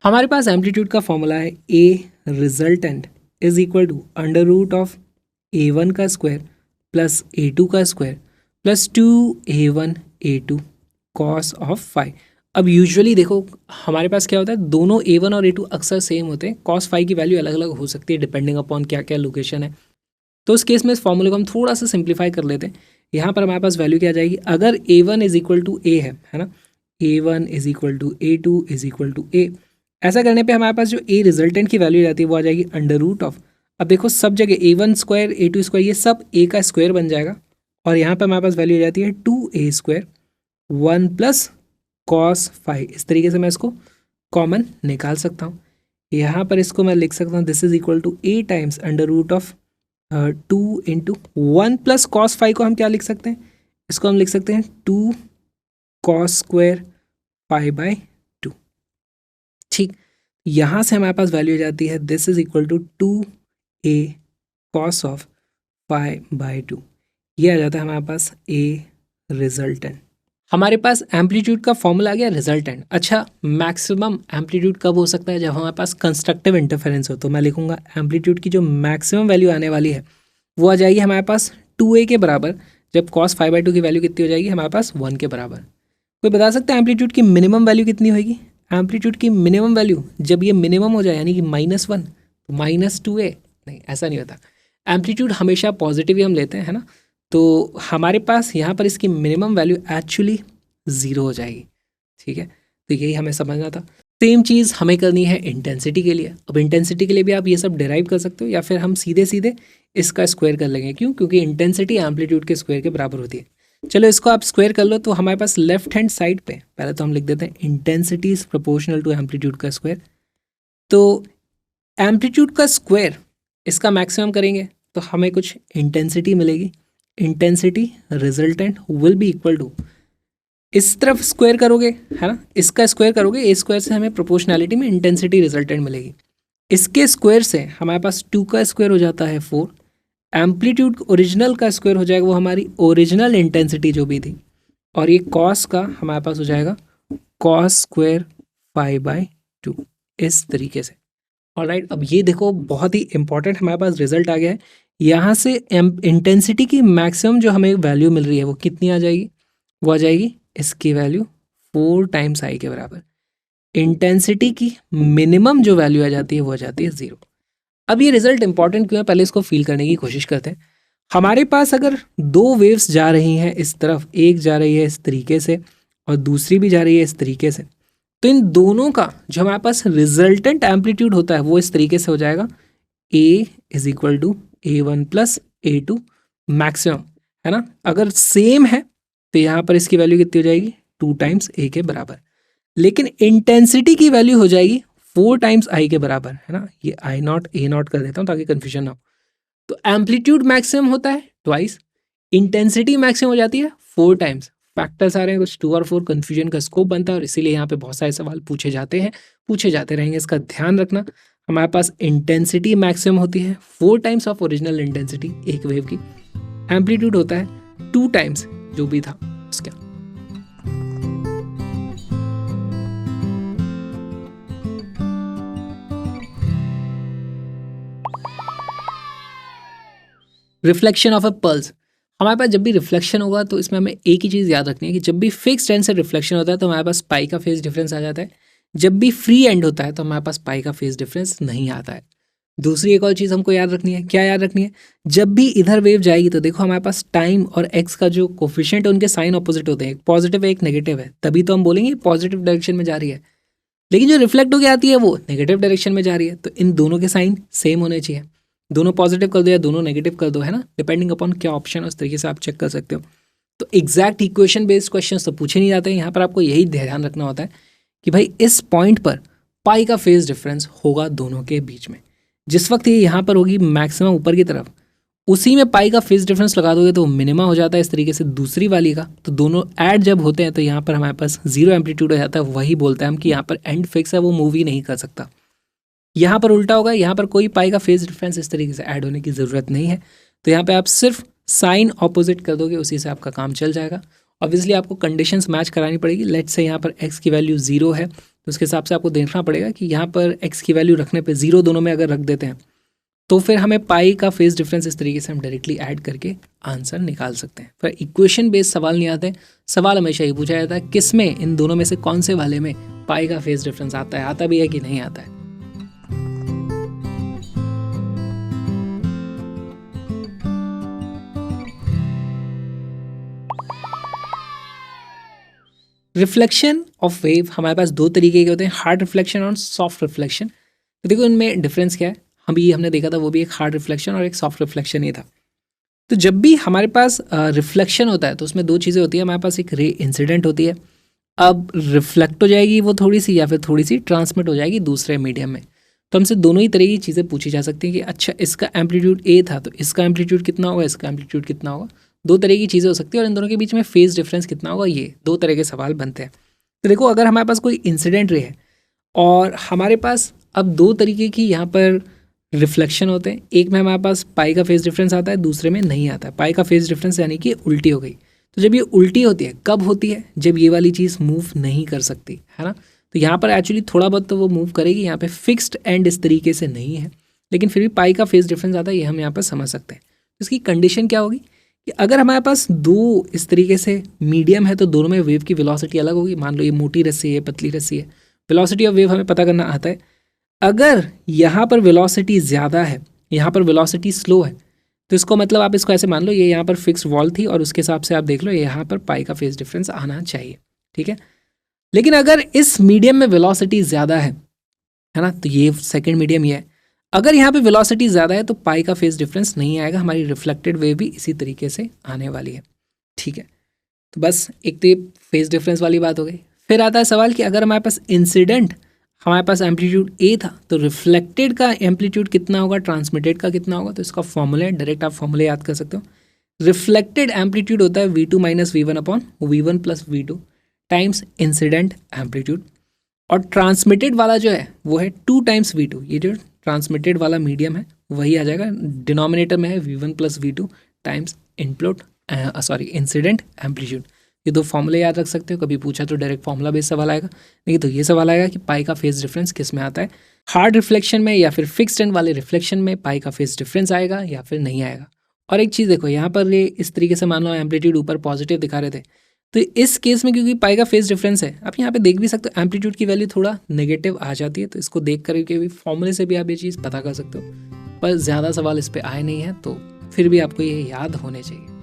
[SPEAKER 1] हमारे पास एम्पलीट्यूड का फॉर्मूला है A resultant is equal to √ऑफ a1 का स्क्वायर प्लस a2 का square plus 2a1 a2 cos of phi. अब यूजुअली देखो हमारे पास क्या होता है, दोनों a1 और a2 अक्सर सेम होते हैं, कॉस फाई की वैल्यू अलग अलग हो सकती है डिपेंडिंग अपॉन क्या क्या लोकेशन है। तो उस केस में इस फॉर्मूले को हम थोड़ा सा सिंप्लीफाई कर लेते हैं। यहाँ पर हमारे पास वैल्यू क्या आ जाएगी, अगर a1 इज इक्वल टू ए है ना, a1 is equal to a2 is equal to a, ऐसा करने पे हमारे पास जो ए रिजल्टेंट की वैल्यू जाती है वो आ जाएगी √ऑफ। अब देखो सब जगह a1 स्क्वायर a2 स्क्वायर ये सब a का स्क्वायर बन जाएगा, और यहाँ पर हमारे पास वैल्यू आ जाती है 2a square 1 plus cos phi. इस तरीके से मैं इसको कॉमन निकाल सकता हूँ। यहाँ पर इसको मैं लिख सकता हूँ this is equal to a times √ऑफ 2 इंटू 1 प्लस कॉस फाई को हम क्या लिख सकते हैं, इसको हम लिख सकते हैं 2 कॉस स्क्वायर फाई बाई 2। ठीक, यहाँ से हमारे पास वैल्यू आ जाती है this is equal to 2a cos of π/2, ये आ जाता है हमारे पास ए रिजल्टेंट। हमारे पास एम्पलीट्यूड का फॉर्मूला आ गया रिजल्टेंट। अच्छा, मैक्सिमम एम्पलीट्यूड कब हो सकता है? जब हमारे पास कंस्ट्रक्टिव इंटरफेरेंस हो। तो मैं लिखूंगा एम्पलीट्यूड की जो मैक्सिमम वैल्यू आने वाली है वो आ जाएगी हमारे पास 2a के बराबर, जब cos π/2 की वैल्यू कितनी हो जाएगी हमारे पास 1 के बराबर। कोई बता सकता है एम्पलीट्यूड की मिनिमम वैल्यू कितनी होगी? एम्पलीट्यूड की मिनिमम वैल्यू जब ये मिनिमम हो जाए यानी कि -1 तो -2a, नहीं ऐसा नहीं होता। एम्पलीट्यूड हमेशा पॉजिटिव ही हम लेते हैं, है ना। तो हमारे पास यहाँ पर इसकी मिनिमम वैल्यू एक्चुअली 0 हो जाएगी, ठीक है। तो यही हमें समझना था। सेम चीज़ हमें करनी है इंटेंसिटी के लिए। अब इंटेंसिटी के लिए भी आप ये सब डिराइव कर सकते हो या फिर हम सीधे सीधे इसका स्क्वायर कर लेंगे। क्यों? क्योंकि इंटेंसिटी एम्पलीट्यूड के स्क्वायर के बराबर होती है। चलो इसको आप स्क्वायर कर लो। तो हमारे पास लेफ्ट हैंड साइड पे पहले तो हम लिख देते हैं intensity is proportional to amplitude का स्क्वायर। तो एम्पलीट्यूड का स्क्वायर इसका मैक्सिमम करेंगे तो हमें कुछ इंटेंसिटी मिलेगी। Intensity resultant will be equal to, इस तरफ स्क्वायर करोगे, है ना, इसका स्क्वायर करोगे, ए स्क्वायर से हमें प्रोपोर्शनैलिटी में इंटेंसिटी रिजल्टेंट मिलेगी। इसके स्क्वायर से हमारे पास 2 का स्क्वायर हो जाता है 4। एम्पलीट्यूड ओरिजिनल का स्क्वायर हो जाएगा वो हमारी ओरिजिनल इंटेंसिटी जो भी थी, और ये कॉस का हमारे पास हो जाएगा कॉस स्क्वायर π/2, इस तरीके से। ऑलराइट, अब ये देखो बहुत ही इंपॉर्टेंट हमारे पास रिजल्ट आ गया है। यहाँ से इंटेंसिटी की मैक्सिमम जो हमें वैल्यू मिल रही है वो कितनी आ जाएगी? वो आ जाएगी इसकी वैल्यू 4 टाइम्स आई के बराबर। इंटेंसिटी की मिनिमम जो वैल्यू आ जाती है वो आ जाती है 0। अब ये रिजल्ट इंपॉर्टेंट क्यों है, पहले इसको फील करने की कोशिश करते हैं। हमारे पास अगर 2 वेव्स जा रही हैं इस तरफ, एक जा रही है इस तरीके से और दूसरी भी जा रही है इस तरीके से, तो इन दोनों का जो हमारे पास रिजल्टेंट एम्पलीट्यूड होता है वो इस तरीके से हो जाएगा a is equal to a1 plus a2 maximum, है ना। अगर सेम है तो यहाँ पर इसकी वैल्यू कितनी हो जाएगी? 2 टाइम्स a के बराबर। लेकिन इंटेंसिटी की वैल्यू हो जाएगी 4 टाइम्स आई के बराबर, है ना। ये I0 A0 कर देता हूँ ताकि कन्फ्यूजन ना हो। तो एम्पलीट्यूड मैक्सिमम होता है ट्वाइस, इंटेंसिटी मैक्सिमम हो जाती है 4 टाइम्स। फैक्टर्स आ रहे हैं कुछ 2 और 4, कन्फ्यूजन का स्कोप बनता है और इसीलिए यहाँ पे बहुत सारे सवाल पूछे जाते हैं, पूछे जाते रहेंगे। इसका ध्यान रखना। हमारे पास इंटेंसिटी मैक्सिमम होती है 4 टाइम्स ऑफ ओरिजिनल इंटेंसिटी एक वेव की। एम्पलीट्यूड होता है 2 टाइम्स जो भी था उसका। Reflection of a pulse. हमारे पास जब भी रिफ्लेक्शन होगा तो इसमें हमें एक ही चीज़ याद रखनी है कि जब भी फिक्स्ड एंड से रिफ्लेक्शन होता है तो हमारे पास पाई का फेज डिफरेंस आ जाता है। जब भी फ्री एंड होता है तो हमारे पास पाई का फेज डिफरेंस नहीं आता है। दूसरी एक और चीज़ हमको याद रखनी है। क्या याद रखनी है? जब भी इधर वेव जाएगी तो देखो हमारे पास टाइम और एक्स का जो कोफिशिएंट है उनके साइन ऑपोजिट होते हैं, एक पॉजिटिव है एक नेगेटिव है, तभी तो हम बोलेंगे पॉजिटिव डायरेक्शन में जा रही है। लेकिन जो रिफ्लेक्ट होकर आती है वो नेगेटिव डायरेक्शन में जा रही है, तो इन दोनों के साइन सेम होने चाहिए। दोनों पॉजिटिव कर दो या दोनों नेगेटिव कर दो, है ना, डिपेंडिंग अपॉन क्या ऑप्शन है उस तरीके से आप चेक कर सकते हो। तो एग्जैक्ट इक्वेशन बेस्ड क्वेश्चन तो पूछे नहीं जाते हैं। यहाँ पर आपको यही ध्यान रखना होता है कि भाई इस पॉइंट पर पाई का फेज डिफरेंस होगा दोनों के बीच में। जिस वक्त ये यहाँ पर होगी मैक्सिमम ऊपर की तरफ, उसी में पाई का फेज डिफरेंस लगा दोगे तो मिनिमा हो जाता है इस तरीके से दूसरी वाली का। तो दोनों ऐड जब होते हैं तो यहाँ पर हमारे पास 0 एम्पलीट्यूड हो जाता है। वही बोलते हैं हम कि यहाँ पर एंड फिक्स है, वो मूव ही नहीं कर सकता। यहाँ पर उल्टा होगा, यहाँ पर कोई पाई का फेज डिफरेंस इस तरीके से ऐड होने की ज़रूरत नहीं है। तो यहाँ पे आप सिर्फ साइन ऑपोजिट कर दोगे, उसी से आपका काम चल जाएगा। ऑब्वियसली आपको कंडीशंस मैच करानी पड़ेगी। लेट्स से यहाँ पर x की वैल्यू 0 है तो उसके हिसाब से आपको देखना पड़ेगा कि यहाँ पर x की वैल्यू रखने पे 0 दोनों में अगर रख देते हैं तो फिर हमें पाई का फेज डिफरेंस इस तरीके से हम डायरेक्टली ऐड करके आंसर निकाल सकते हैं। फिर इक्वेशन बेस्ड सवाल नहीं आते। सवाल हमेशा ये पूछा जाता है किस में, इन दोनों में से कौन से वाले में पाई का फेज डिफरेंस आता है, आता भी है कि नहीं आता है। रिफ्लेक्शन ऑफ वेव हमारे पास 2 तरीके के होते हैं, हार्ड रिफ्लेक्शन और सॉफ्ट रिफ्लेक्शन। तो देखो इनमें डिफरेंस क्या है, हमने देखा था वो भी एक हार्ड रिफ्लेक्शन और एक सॉफ्ट रिफ्लेक्शन ही था। तो जब भी हमारे पास रिफ्लेक्शन होता है तो उसमें 2 चीज़ें होती है। हमारे पास एक रे इंसिडेंट होती है, अब रिफ्लेक्ट हो जाएगी वो थोड़ी सी, या फिर थोड़ी सी ट्रांसमिट हो जाएगी दूसरे मीडियम में। तो हमसे दोनों ही तरह की चीज़ें पूछी जा सकती हैं कि अच्छा इसका एम्पलीट्यूड ए था तो इसका एम्पलीट्यूड कितना होगा, इसका एम्पलीट्यूड कितना होगा। 2 तरह की चीज़ें हो सकती है और इन दोनों के बीच में फेज डिफरेंस कितना होगा, ये 2 तरह के सवाल बनते हैं। तो देखो अगर हमारे पास कोई इंसिडेंट रे है और हमारे पास अब 2 तरीके की यहाँ पर रिफ्लेक्शन होते हैं, एक में हमारे पास पाई का फेज डिफरेंस आता है, दूसरे में नहीं आता है। पाई का फेज डिफरेंस यानी कि उल्टी हो गई। तो जब ये उल्टी होती है कब होती है? जब ये वाली चीज़ मूव नहीं कर सकती है ना। तो यहाँ पर एक्चुअली थोड़ा बहुत तो वो मूव करेगी, यहाँ पे फिक्स्ड एंड इस तरीके से नहीं है, लेकिन फिर भी पाई का फेज डिफरेंस आता है, ये हम यहाँ पर समझ सकते हैं। तो इसकी कंडीशन क्या होगी कि अगर हमारे पास दो इस तरीके से मीडियम है तो दोनों में वेव की वेलोसिटी अलग होगी। मान लो ये मोटी रस्सी है, पतली रस्सी है, वेलोसिटी ऑफ वेव हमें पता करना आता है। अगर यहाँ पर वेलोसिटी ज़्यादा है, यहाँ पर वेलोसिटी स्लो है, तो इसको मतलब आप इसको ऐसे मान लो, ये यहाँ पर फिक्स वॉल थी और उसके हिसाब से आप देख लो यहाँ पर पाई का फेज डिफरेंस आना चाहिए, ठीक है। लेकिन अगर इस मीडियम में वेलोसिटी ज़्यादा है ना, तो ये सेकंड मीडियम ये है, अगर यहाँ पे वेलोसिटी ज़्यादा है तो पाई का फेज डिफरेंस नहीं आएगा, हमारी रिफ्लेक्टेड वेव भी इसी तरीके से आने वाली है, ठीक है। तो बस एक तो ये फेज डिफरेंस वाली बात हो गई। फिर आता है सवाल कि अगर हमारे पास इंसिडेंट, हमारे पास एम्पलीट्यूड ए था, तो रिफ्लेक्टेड का एम्पलीट्यूड कितना होगा, ट्रांसमिटेड का कितना होगा? तो इसका फॉर्मूला है, डायरेक्ट आप फॉर्मूला याद कर सकते हो। रिफ्लेक्टेड एम्पलीट्यूड होता है v2 minus v one upon v1 plus v2 times incident amplitude, और ट्रांसमिटेड वाला जो है वो है 2 टाइम्स v2। ये जो ट्रांसमिटेड वाला मीडियम है वही आ जाएगा, डिनोमिनेटर में है v1 plus v2 times incident amplitude. ये दो फॉर्मूले याद रख सकते हो, कभी पूछा तो डायरेक्ट फॉर्मूला बेस्ड सवाल आएगा, नहीं तो ये सवाल आएगा कि पाई का फेज डिफरेंस किस में आता है, हार्ड रिफ्लेक्शन में या फिर फिक्स्ड एंड वाले रिफ्लेक्शन में पाई का फेज डिफरेंस आएगा या फिर नहीं आएगा। और एक चीज़ देखो, यहाँ पर ये इस तरीके से मान लो एम्पलीट्यूड ऊपर पॉजिटिव दिखा रहे थे, तो इस केस में क्योंकि पाई का फेज डिफरेंस है, आप यहाँ पे देख भी सकते हो एम्पलीट्यूड की वैल्यू थोड़ा नेगेटिव आ जाती है, तो इसको देख करके भी फॉर्मूले से भी आप ये चीज़ पता कर सकते हो। पर ज़्यादा सवाल इस पर आए नहीं है, तो फिर भी आपको ये याद होने चाहिए।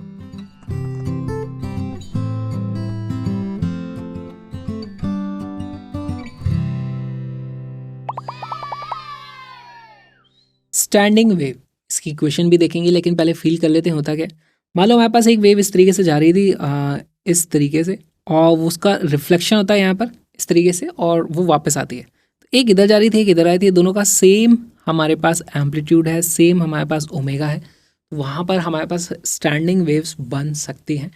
[SPEAKER 1] स्टैंडिंग वेव, इसकी इक्वेशन भी देखेंगे, लेकिन पहले फील कर लेते हैं होता क्या। मान लो हमारे पास एक वेव इस तरीके से जा रही थी, इस तरीके से, और उसका रिफ्लेक्शन होता है यहाँ पर इस तरीके से, और वो वापस आती है। तो एक इधर जा रही थी, एक इधर आई थी, दोनों का सेम हमारे पास एम्पलीट्यूड है, सेम हमारे पास ओमेगा है, वहाँ पर हमारे पास स्टैंडिंग वेव्स बन सकती हैं।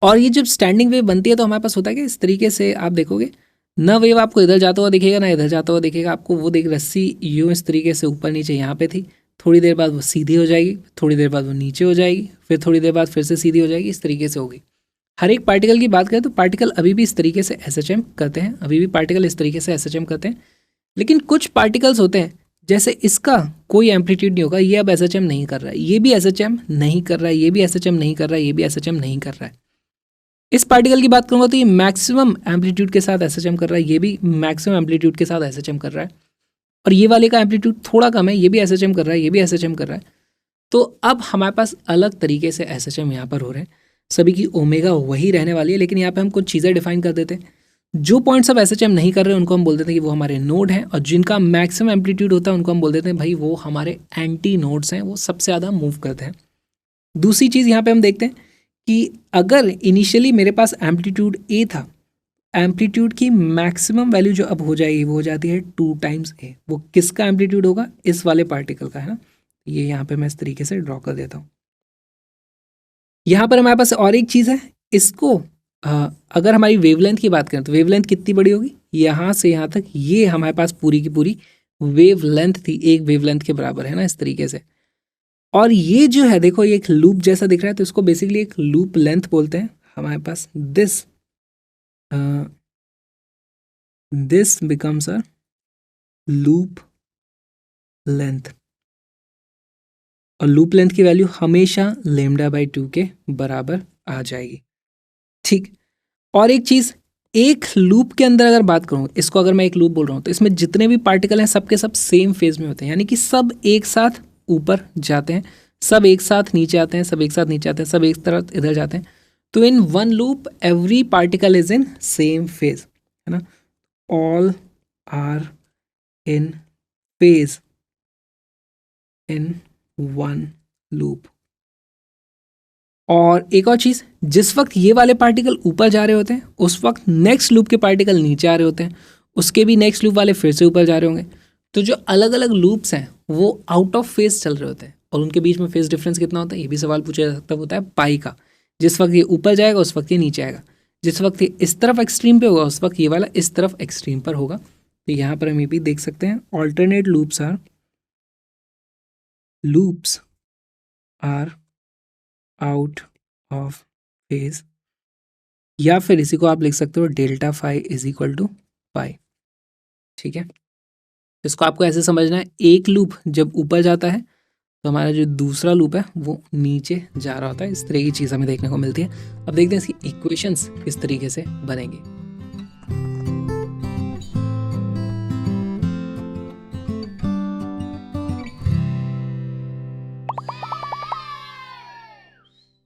[SPEAKER 1] और ये जब स्टैंडिंग वेव बनती है तो हमारे पास होता है कि इस तरीके से आप देखोगे, न वेव आपको इधर जाता हुआ दिखेगा ना इधर जाता हुआ दिखेगा, आपको वो देख रस्सी यूँ इस तरीके से ऊपर नीचे यहाँ पे थी, थोड़ी देर बाद वो सीधी हो जाएगी, थोड़ी देर बाद वो नीचे हो जाएगी, फिर थोड़ी देर बाद फिर से सीधी हो जाएगी, इस तरीके से होगी। हर एक पार्टिकल की बात करें तो पार्टिकल अभी भी इस तरीके से SHM करते हैं, अभी भी पार्टिकल इस तरीके से SHM करते हैं। लेकिन कुछ पार्टिकल्स होते हैं, जैसे इसका कोई एम्पलीट्यूड नहीं होगा, ये अब SHM नहीं कर रहा है, ये भी SHM नहीं कर रहा है, ये भी SHM नहीं कर रहा है, ये भी SHM नहीं कर रहा है। इस पार्टिकल की बात करूँगा तो ये मैक्सिमम एम्पलीट्यूड के साथ SHM कर रहा है, ये भी मैक्सिमम एम्पलीट्यूड के साथ SHM कर रहा है, और ये वाले का एम्पलीट्यूड थोड़ा कम है, ये भी SHM कर रहा है, ये भी SHM कर रहा है। तो अब हमारे पास अलग तरीके से SHM यहाँ पर हो रहे हैं, सभी की ओमेगा वही रहने वाली है, लेकिन यहाँ पे हम कुछ चीज़ें डिफाइन कर देते हैं। जो पॉइंट्स अब SHM नहीं कर रहे हैं उनको हम बोल देते हैं कि वो हमारे नोड हैं, और जिनका मैक्सिमम एम्पलीट्यूड होता है उनको हम बोल देते हैं भाई वो हमारे एंटी नोड्स हैं, वो सबसे ज़्यादा मूव करते हैं। दूसरी चीज़ यहाँ पे हम देखते हैं कि अगर इनिशियली मेरे पास एम्पलीट्यूड A था, एम्पलीट्यूड की मैक्सिमम वैल्यू जो अब हो जाएगी वो हो जाती है 2 टाइम्स A। वो किसका एम्पलीट्यूड होगा? इस वाले पार्टिकल का, है ना। ये यहाँ पे मैं इस तरीके से ड्रॉ कर देता हूँ। यहाँ पर हमारे पास और एक चीज़ है, इसको अगर हमारी वेवलेंथ की बात करें तो वेवलेंथ कितनी बड़ी होगी? यहाँ से यहाँ तक ये हमारे पास पूरी की पूरी वेवलेंथ थी, एक वेवलेंथ के बराबर, है ना, इस तरीके से। और ये जो है देखो, ये एक लूप जैसा दिख रहा है, तो इसको बेसिकली एक लूप लेंथ बोलते हैं। हमारे पास this becomes a loop length, और लूप लेंथ की वैल्यू हमेशा λ/2 के बराबर आ जाएगी, ठीक। और एक चीज़, एक लूप के अंदर अगर बात करूँ, इसको अगर मैं एक लूप बोल रहा हूँ तो इसमें जितने भी पार्टिकल हैं सबके सब सेम फेज में होते हैं, यानी कि सब एक साथ ऊपर जाते हैं, सब एक साथ नीचे आते हैं, सब एक साथ नीचे आते हैं, सब एक तरफ इधर जाते हैं। तो in one loop every particle is in same phase, है ना, all are in phase in one loop. और एक और चीज़, जिस वक्त ये वाले पार्टिकल ऊपर जा रहे होते हैं उस वक्त नेक्स्ट लूप के पार्टिकल नीचे आ रहे होते हैं, उसके भी नेक्स्ट लूप वाले फिर से ऊपर जा रहे होंगे। तो जो अलग अलग लूप्स हैं वो आउट ऑफ फेज चल रहे होते हैं, और उनके बीच में फेज डिफरेंस कितना होता है ये भी सवाल पूछा जा सकता होता है पाई का। जिस वक्त ये ऊपर जाएगा उस वक्त ये नीचे आएगा, जिस वक्त ये इस तरफ एक्सट्रीम पे होगा उस वक्त ये वाला इस तरफ एक्सट्रीम पर होगा। तो यहाँ पर हम ये भी देख सकते हैं, alternate loops are loops are out of phase, या फिर इसी को आप लिख सकते हो delta phi is equal to pi. ठीक है, इसको आपको ऐसे समझना है, एक लूप जब ऊपर जाता है तो हमारा जो दूसरा लूप है वो नीचे जा रहा होता है। इस तरह की चीज़ हमें देखने को मिलती है। अब देखते हैं इसकी इक्वेशंस किस तरीके से बनेंगी।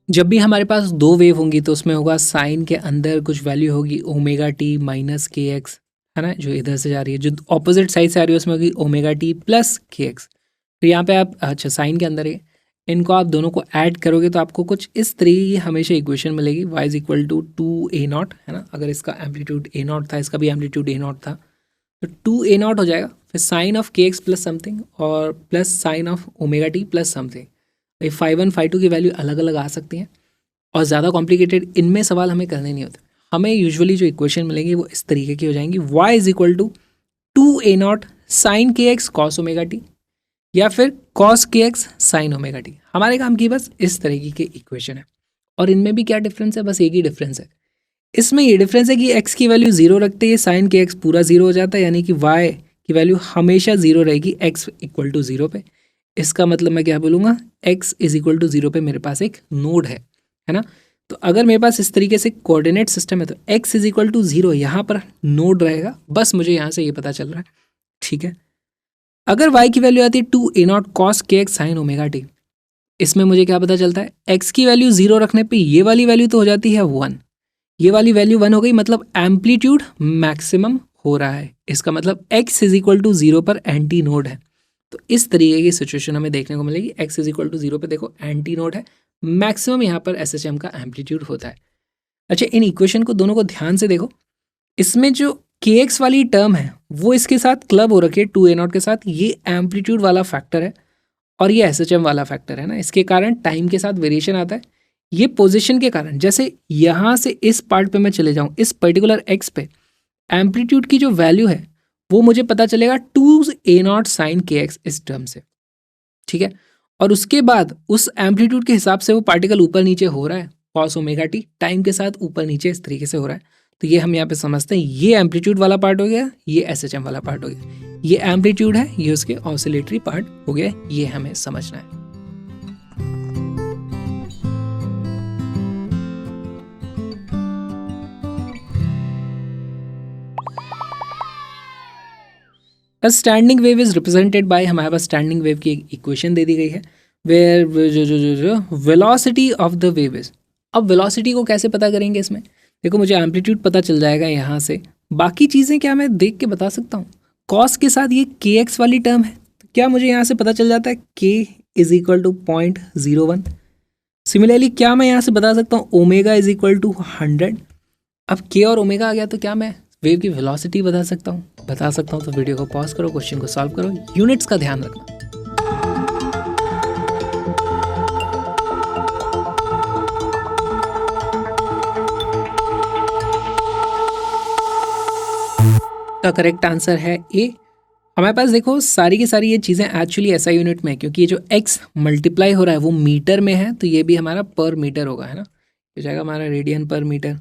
[SPEAKER 1] जब भी हमारे पास दो वेव होंगी तो उसमें होगा साइन के अंदर कुछ वैल्यू होगी omega t minus k x, है ना, जो इधर से जा रही है। जो ऑपोजिट साइड से आ रही है उसमें होगी omega t plus k x. फिर यहाँ पे आप, अच्छा साइन के अंदर है, इनको आप दोनों को ऐड करोगे तो आपको कुछ इस तरीके की हमेशा इक्वेशन मिलेगी, y is equal to 2a0, है ना। अगर इसका एम्पलीट्यूड a0 था, इसका भी एम्पलीट्यूड a0 था, तो 2a0 हो जाएगा। फिर साइन ऑफ के एक्स प्लस समथिंग और plus sign of omega t plus something. ये 5 5 2 की वैल्यू अलग अलग आ सकती हैं और ज़्यादा कॉम्प्लिकेटेड इनमें सवाल हमें करने नहीं होते। हमें यूजुअली जो इक्वेशन मिलेंगी वो इस तरीके की हो जाएंगी, y is equal to 2a0 sine के एक्स कॉस ओमेगा टी, या फिर कॉस के एक्स साइन ओमेगा टी। हमारे काम की बस इस तरीके की इक्वेशन है। और इनमें भी क्या डिफरेंस है, बस एक ही डिफरेंस है। इसमें ये डिफरेंस है कि x की वैल्यू जीरो रखते ही साइन के x पूरा जीरो हो जाता है, यानी कि y की वैल्यू हमेशा जीरो रहेगी x इक्वल टू जीरो पे। इसका मतलब मैं क्या बोलूँगा, x is equal to zero पे मेरे पास एक नोड है ना। तो अगर मेरे पास इस तरीके से कोऑर्डिनेट सिस्टम है तो x is equal to zero यहाँ पर नोड रहेगा। बस मुझे यहाँ से ये पता चल रहा है, ठीक है। अगर y की वैल्यू आती है 2a0 cos के एक्स साइन ओमेगा टी, इसमें मुझे क्या पता चलता है, x की वैल्यू जीरो रखने पे ये वाली वैल्यू तो हो जाती है 1, ये वाली वैल्यू 1 हो गई, मतलब एम्पलीट्यूड मैक्सिमम हो रहा है। इसका मतलब x is equal to zero पर एंटी नोड है। तो इस तरीके की सिचुएशन हमें देखने को मिलेगी। x is equal to zero पे देखो एंटी नोड है, मैक्सिमम यहाँ पर SHM का एम्पलीट्यूड होता है। अच्छा, इन इक्वेशन को दोनों को ध्यान से देखो। इसमें जो kx वाली टर्म है वो इसके साथ क्लब हो रखी है 2a0 के साथ, ये एम्पलीट्यूड वाला फैक्टर है और ये SHM वाला फैक्टर है ना। इसके कारण टाइम के साथ वेरिएशन आता है। ये पोजीशन के कारण, जैसे यहाँ से इस पार्ट पे मैं चले जाऊँ, इस पर्टिकुलर x पे एम्पलीट्यूड की जो वैल्यू है वो मुझे पता चलेगा 2a0 साइन के एक्स इस टर्म से, ठीक है। और उसके बाद उस एम्पलीट्यूड के हिसाब से वो पार्टिकल ऊपर नीचे हो रहा है, कॉस ओमेगा टी टाइम के साथ ऊपर नीचे इस तरीके से हो रहा है। तो ये हम यहाँ पे समझते हैं, ये एम्पलीट्यूड वाला पार्ट हो गया, ये SHM वाला पार्ट हो गया। ये एम्पलीट्यूड है, ये उसके ऑसिलेटरी पार्ट हो गया, ये हमें समझना है। Standing wave is represented by, हमारे पास स्टैंडिंग वेव की एक इक्वेशन दे दी गई है, वेयर जो velocity of the wave is. अब वेलोसिटी को कैसे पता करेंगे इसमें, देखो मुझे एम्पलीट्यूड पता चल जाएगा यहाँ से, बाकी चीज़ें क्या मैं देख के बता सकता हूँ। कॉस के साथ ये के एक्स वाली टर्म है, तो क्या मुझे यहाँ से पता चल जाता है के इज इक्वल टू 0.01। सिमिलरली क्या मैं यहाँ से बता सकता हूँ ओमेगा इज इक्वल टू 100। अब के और ओमेगा आ गया तो क्या मैं वेव की वेलोसिटी बता सकता हूँ। तो वीडियो को पॉज करो, क्वेश्चन को सॉल्व करो, यूनिट्स का ध्यान रखना। का करेक्ट आंसर है ए। हमारे पास देखो सारी की सारी ये चीज़ें एक्चुअली ऐसा यूनिट में है, क्योंकि ये जो x मल्टीप्लाई हो रहा है वो मीटर में है, तो ये भी हमारा पर मीटर होगा, है ना। ये जाएगा हमारा रेडियन पर मीटर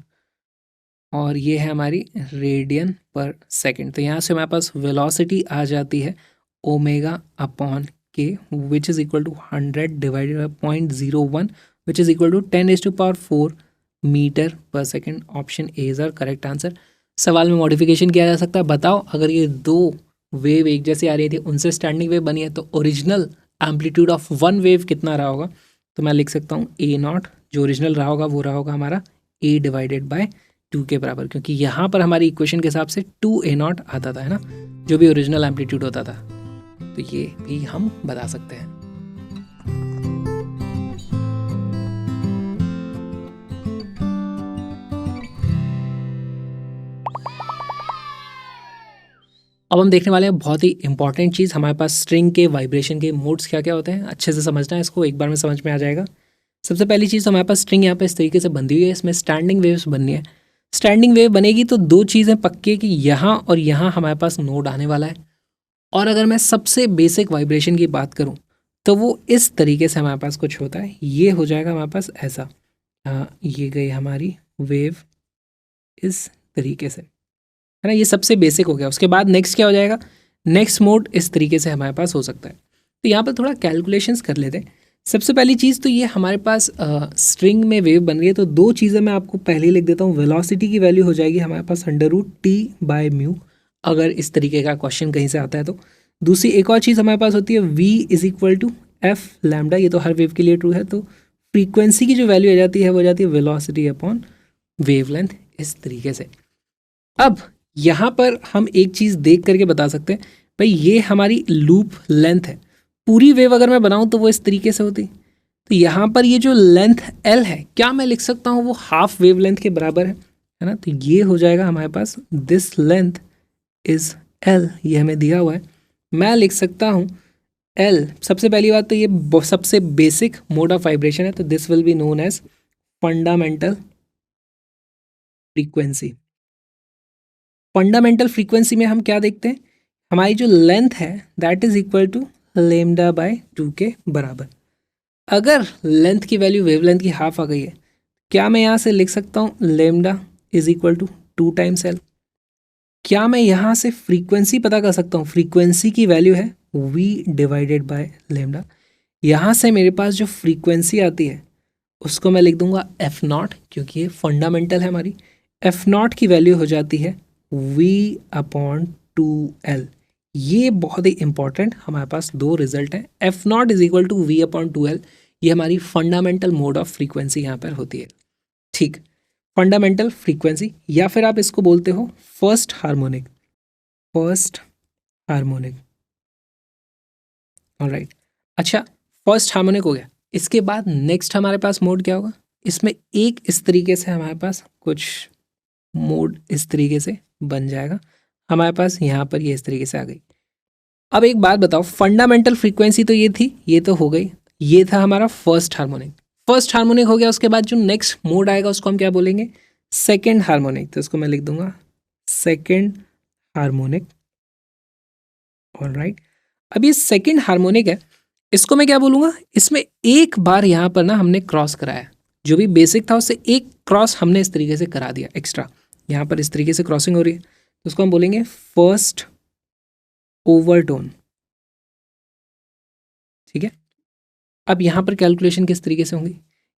[SPEAKER 1] और ये है हमारी रेडियन पर सेकंड। तो यहाँ से हमारे पास वेलोसिटी आ जाती है omega upon k, which is equal to 100 divided by 0.01, which is equal to 10⁴ metre per second. Option A is our correct answer. सवाल में मॉडिफिकेशन किया जा सकता है। बताओ अगर ये दो वेव एक जैसे आ रही थी, उनसे स्टैंडिंग वेव बनी है, तो original amplitude of one wave कितना रहा होगा। तो मैं लिख सकता हूँ A0, जो ओरिजिनल रहा होगा वो रहा होगा हमारा A डिवाइडेड बाय 2 के बराबर, क्योंकि यहाँ पर हमारी इक्वेशन के हिसाब से 2A0 आता था, है ना, जो भी ओरिजिनल एम्पलीट्यूड होता था। तो ये भी हम बता सकते हैं। अब हम देखने वाले हैं बहुत ही इंपॉर्टेंट चीज़, हमारे पास स्ट्रिंग के वाइब्रेशन के मोड्स क्या क्या होते हैं। अच्छे से समझना है इसको, एक बार में समझ में आ जाएगा। सबसे पहली चीज़, हमारे पास स्ट्रिंग यहाँ पे इस तरीके से बंधी हुई है, इसमें स्टैंडिंग वेव्स बननी है। स्टैंडिंग वेव बनेगी तो दो चीज़ें पक्के कि यहाँ और यहाँ हमारे पास नोड आने वाला है। और अगर मैं सबसे बेसिक वाइब्रेशन की बात करूँ तो वो इस तरीके से हमारे पास कुछ होता है, ये हो जाएगा हमारे पास ऐसा। ये गई हमारी वेव इस तरीके से, है ना। ये सबसे बेसिक हो गया। उसके बाद नेक्स्ट क्या हो जाएगा, नेक्स्ट मोड इस तरीके से हमारे पास हो सकता है। तो यहाँ पर थोड़ा कैलकुलेशंस कर लेते हैं। सबसे पहली चीज़ तो ये हमारे पास स्ट्रिंग में वेव बन रही है, तो दो चीज़ें मैं आपको पहले ही लिख देता हूँ। वेलोसिटी की वैल्यू हो जाएगी हमारे पास √T/μ, अगर इस तरीके का क्वेश्चन कहीं से आता है तो। दूसरी एक और चीज़ हमारे पास होती है v=f लैम्डा, ये तो हर वेव के लिए ट्रू है। तो फ्रीक्वेंसी की जो वैल्यू आ जाती है वो जाती है वेलोसिटी अपॉन वेवलेंथ, इस तरीके से। अब यहाँ पर हम एक चीज़ देख करके बता सकते हैं, भाई ये हमारी लूप लेंथ है। पूरी वेव अगर मैं बनाऊँ तो वो इस तरीके से होती। तो यहाँ पर ये जो लेंथ L है, क्या मैं लिख सकता हूँ वो हाफ वेव लेंथ के बराबर है ना। तो ये हो जाएगा हमारे पास दिस लेंथ इज़ L, ये हमें दिया हुआ है। मैं लिख सकता हूँ L, सबसे पहली बात तो ये सबसे बेसिक मोड ऑफ वाइब्रेशन है, तो this will be known as fundamental frequency. Fundamental frequency में हम क्या देखते हैं, हमारी जो लेंथ है दैट इज इक्वल टू λ/2 के बराबर। अगर लेंथ की वैल्यू वेवलेंथ की हाफ आ गई है, क्या मैं यहाँ से लिख सकता हूँ λ=2 टाइम्स L। क्या मैं यहाँ से फ्रीक्वेंसी पता कर सकता हूँ, फ्रीक्वेंसी की वैल्यू है v/λ। यहाँ से मेरे पास जो फ्रीक्वेंसी आती है उसको मैं लिख दूंगा f0, क्योंकि ये फंडामेंटल है हमारी। f0 की वैल्यू हो जाती है v/2L। ये बहुत ही इंपॉर्टेंट, हमारे पास दो रिजल्ट हैं। f0 = v/2L, ये हमारी फंडामेंटल मोड ऑफ फ्रीक्वेंसी यहाँ पर होती है। ठीक, फंडामेंटल फ्रीक्वेंसी, या फिर आप इसको बोलते हो first harmonic. First harmonic, alright. अच्छा, फर्स्ट हार्मोनिक हो गया। इसके बाद नेक्स्ट हमारे पास मोड क्या होगा, इसमें एक इस तरीके से हमारे पास कुछ मोड इस तरीके से बन जाएगा हमारे पास। यहाँ पर ये इस तरीके से आ गई। अब एक बात बताओ, फंडामेंटल फ्रीक्वेंसी तो ये थी, ये तो हो गई, ये था हमारा फर्स्ट हार्मोनिक। फर्स्ट हार्मोनिक हो गया। उसके बाद जो नेक्स्ट मोड आएगा उसको हम क्या बोलेंगे, सेकेंड हार्मोनिक। तो इसको मैं लिख दूंगा सेकेंड हार्मोनिक, ऑलराइट। अब ये सेकेंड हार्मोनिक है, इसको मैं क्या बोलूँगा, इसमें एक बार यहाँ पर ना हमने क्रॉस कराया, जो भी बेसिक था उससे एक क्रॉस हमने इस तरीके से करा दिया एक्स्ट्रा। यहाँ पर इस तरीके से क्रॉसिंग हो रही है, तो उसको हम बोलेंगे फर्स्ट ओवरटोन। ठीक है। अब यहाँ पर कैलकुलेशन किस तरीके से होंगी,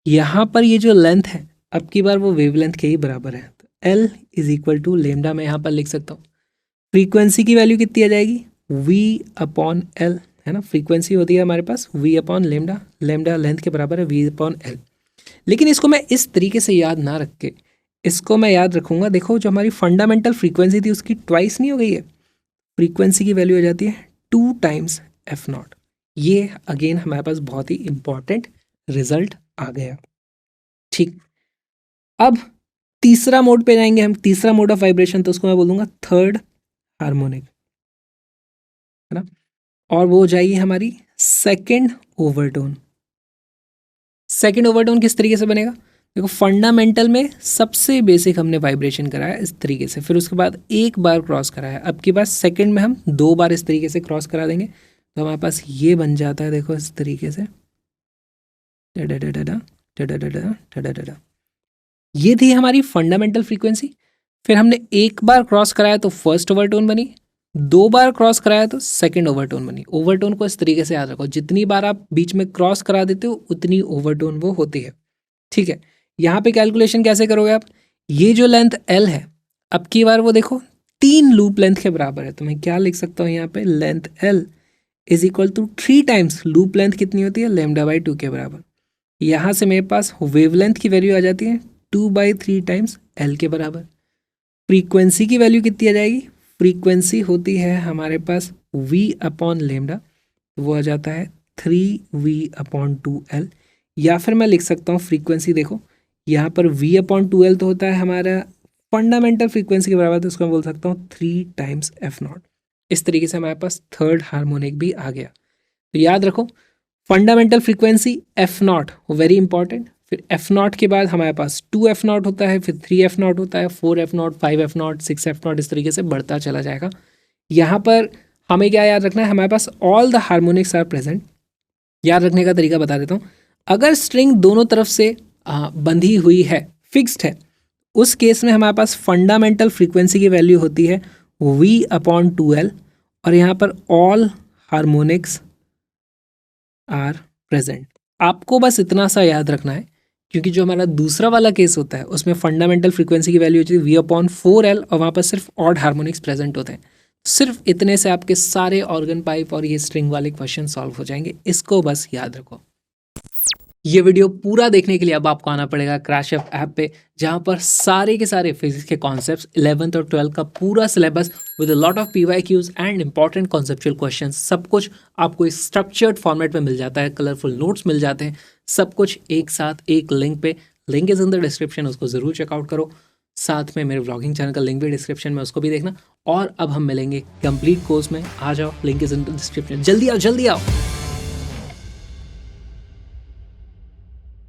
[SPEAKER 1] यहाँ पर ये जो लेंथ है अब की बार वो वेवलेंथ के ही बराबर है। तो L=λ मैं यहाँ पर लिख सकता हूँ। फ्रीक्वेंसी की वैल्यू कितनी आ जाएगी, v/L, है ना। फ्रीक्वेंसी होती है हमारे पास v/λ, लैम्डा लेंथ के बराबर है v/L। लेकिन इसको मैं इस तरीके से याद ना रख के, इसको मैं याद रखूँगा, देखो जो हमारी फंडामेंटल फ्रीक्वेंसी थी उसकी ट्वाइस नहीं हो गई है। फ्रीक्वेंसी की वैल्यू हो जाती है 2 टाइम्स f0। ये अगेन हमारे पास बहुत ही इंपॉर्टेंट रिजल्ट आ गया। ठीक, अब तीसरा मोड पे जाएंगे हम, तीसरा मोड ऑफ वाइब्रेशन, तो उसको मैं बोलूँगा थर्ड हार्मोनिक, है ना। और वो हो जाएगी हमारी सेकेंड ओवरटोन। सेकेंड ओवरटोन किस तरीके से बनेगा, देखो फंडामेंटल में सबसे बेसिक हमने वाइब्रेशन कराया इस तरीके से, फिर उसके बाद एक बार क्रॉस कराया। अब के बाद सेकंड में हम 2 बार इस तरीके से क्रॉस करा देंगे, तो हमारे पास ये बन जाता है, देखो इस तरीके से ये थी हमारी फंडामेंटल फ्रीक्वेंसी। फिर हमने एक बार क्रॉस कराया तो फर्स्ट ओवरटोन बनी, 2 बार क्रॉस कराया तो सेकंड ओवरटोन बनी। ओवरटोन को इस तरीके से याद रखो, जितनी बार आप बीच में क्रॉस करा देते हो उतनी ओवरटोन वो होती है। ठीक है। यहाँ पे कैलकुलेशन कैसे करोगे आप, ये जो लेंथ L है अब की बार वो देखो 3 लूप लेंथ के बराबर है, तो मैं क्या लिख सकता हूँ यहाँ पे, length L = 3 times loop length कितनी होती है, λ/2 के बराबर। यहाँ से मेरे पास वेवलेंथ की वैल्यू आ जाती है 2/3 टाइम्स L के बराबर। फ्रीक्वेंसी की वैल्यू कितनी आ जाएगी, फ्रीक्वेंसी होती है हमारे पास v/λ, वो आ जाता है 3v/2L। या फिर मैं लिख सकता हूँ फ्रीक्वेंसी, देखो यहाँ पर v/2L तो होता है हमारा फंडामेंटल फ्रीक्वेंसी के बराबर, तो उसको मैं बोल सकता हूँ 3 टाइम्स f0। इस तरीके से हमारे पास थर्ड हार्मोनिक भी आ गया। तो याद रखो fundamental frequency f0 very important. फिर f0 के बाद हमारे पास 2f0 होता है, फिर 3f0 होता है, 4f0, 5f0, 6f0, इस तरीके से बढ़ता चला जाएगा। यहाँ पर हमें क्या याद रखना है, हमारे पास all the harmonics are present. याद रखने का तरीका बता देता हूँ। अगर स्ट्रिंग दोनों तरफ से बंधी हुई है, फिक्स्ड है, उस केस में हमारे पास फंडामेंटल फ्रीक्वेंसी की वैल्यू होती है V/2L, और यहाँ पर ऑल हार्मोनिक्स आर प्रेजेंट। आपको बस इतना सा याद रखना है, क्योंकि जो हमारा दूसरा वाला केस होता है उसमें फंडामेंटल फ्रीक्वेंसी की वैल्यू होती है V/4L, और वहाँ पर सिर्फ ऑड हार्मोनिक्स प्रेजेंट होते हैं। सिर्फ इतने से आपके सारे ऑर्गन पाइप और ये स्ट्रिंग वाले क्वेश्चन सॉल्व हो जाएंगे, इसको बस याद रखो। ये वीडियो पूरा देखने के लिए अब आपको आना पड़ेगा क्रैश एफ ऐप पे, जहाँ पर सारे के सारे फिजिक्स के कॉन्सेप्ट्स 11th और 12th का पूरा syllabus with a lot of PYQs and important conceptual questions, सब कुछ आपको इस स्ट्रक्चर्ड फॉर्मेट में मिल जाता है, कलरफुल नोट्स मिल जाते हैं, सब कुछ एक साथ एक लिंक पे। Link is in the description, उसको ज़रूर चेकआउट करो। साथ में मेरे व्लॉगिंग चैनल का लिंक भी डिस्क्रिप्शन में, उसको भी देखना। और अब हम मिलेंगे कंप्लीट कोर्स में, आ जाओ, link is in the description. जल्दी आओ, जल्दी आओ।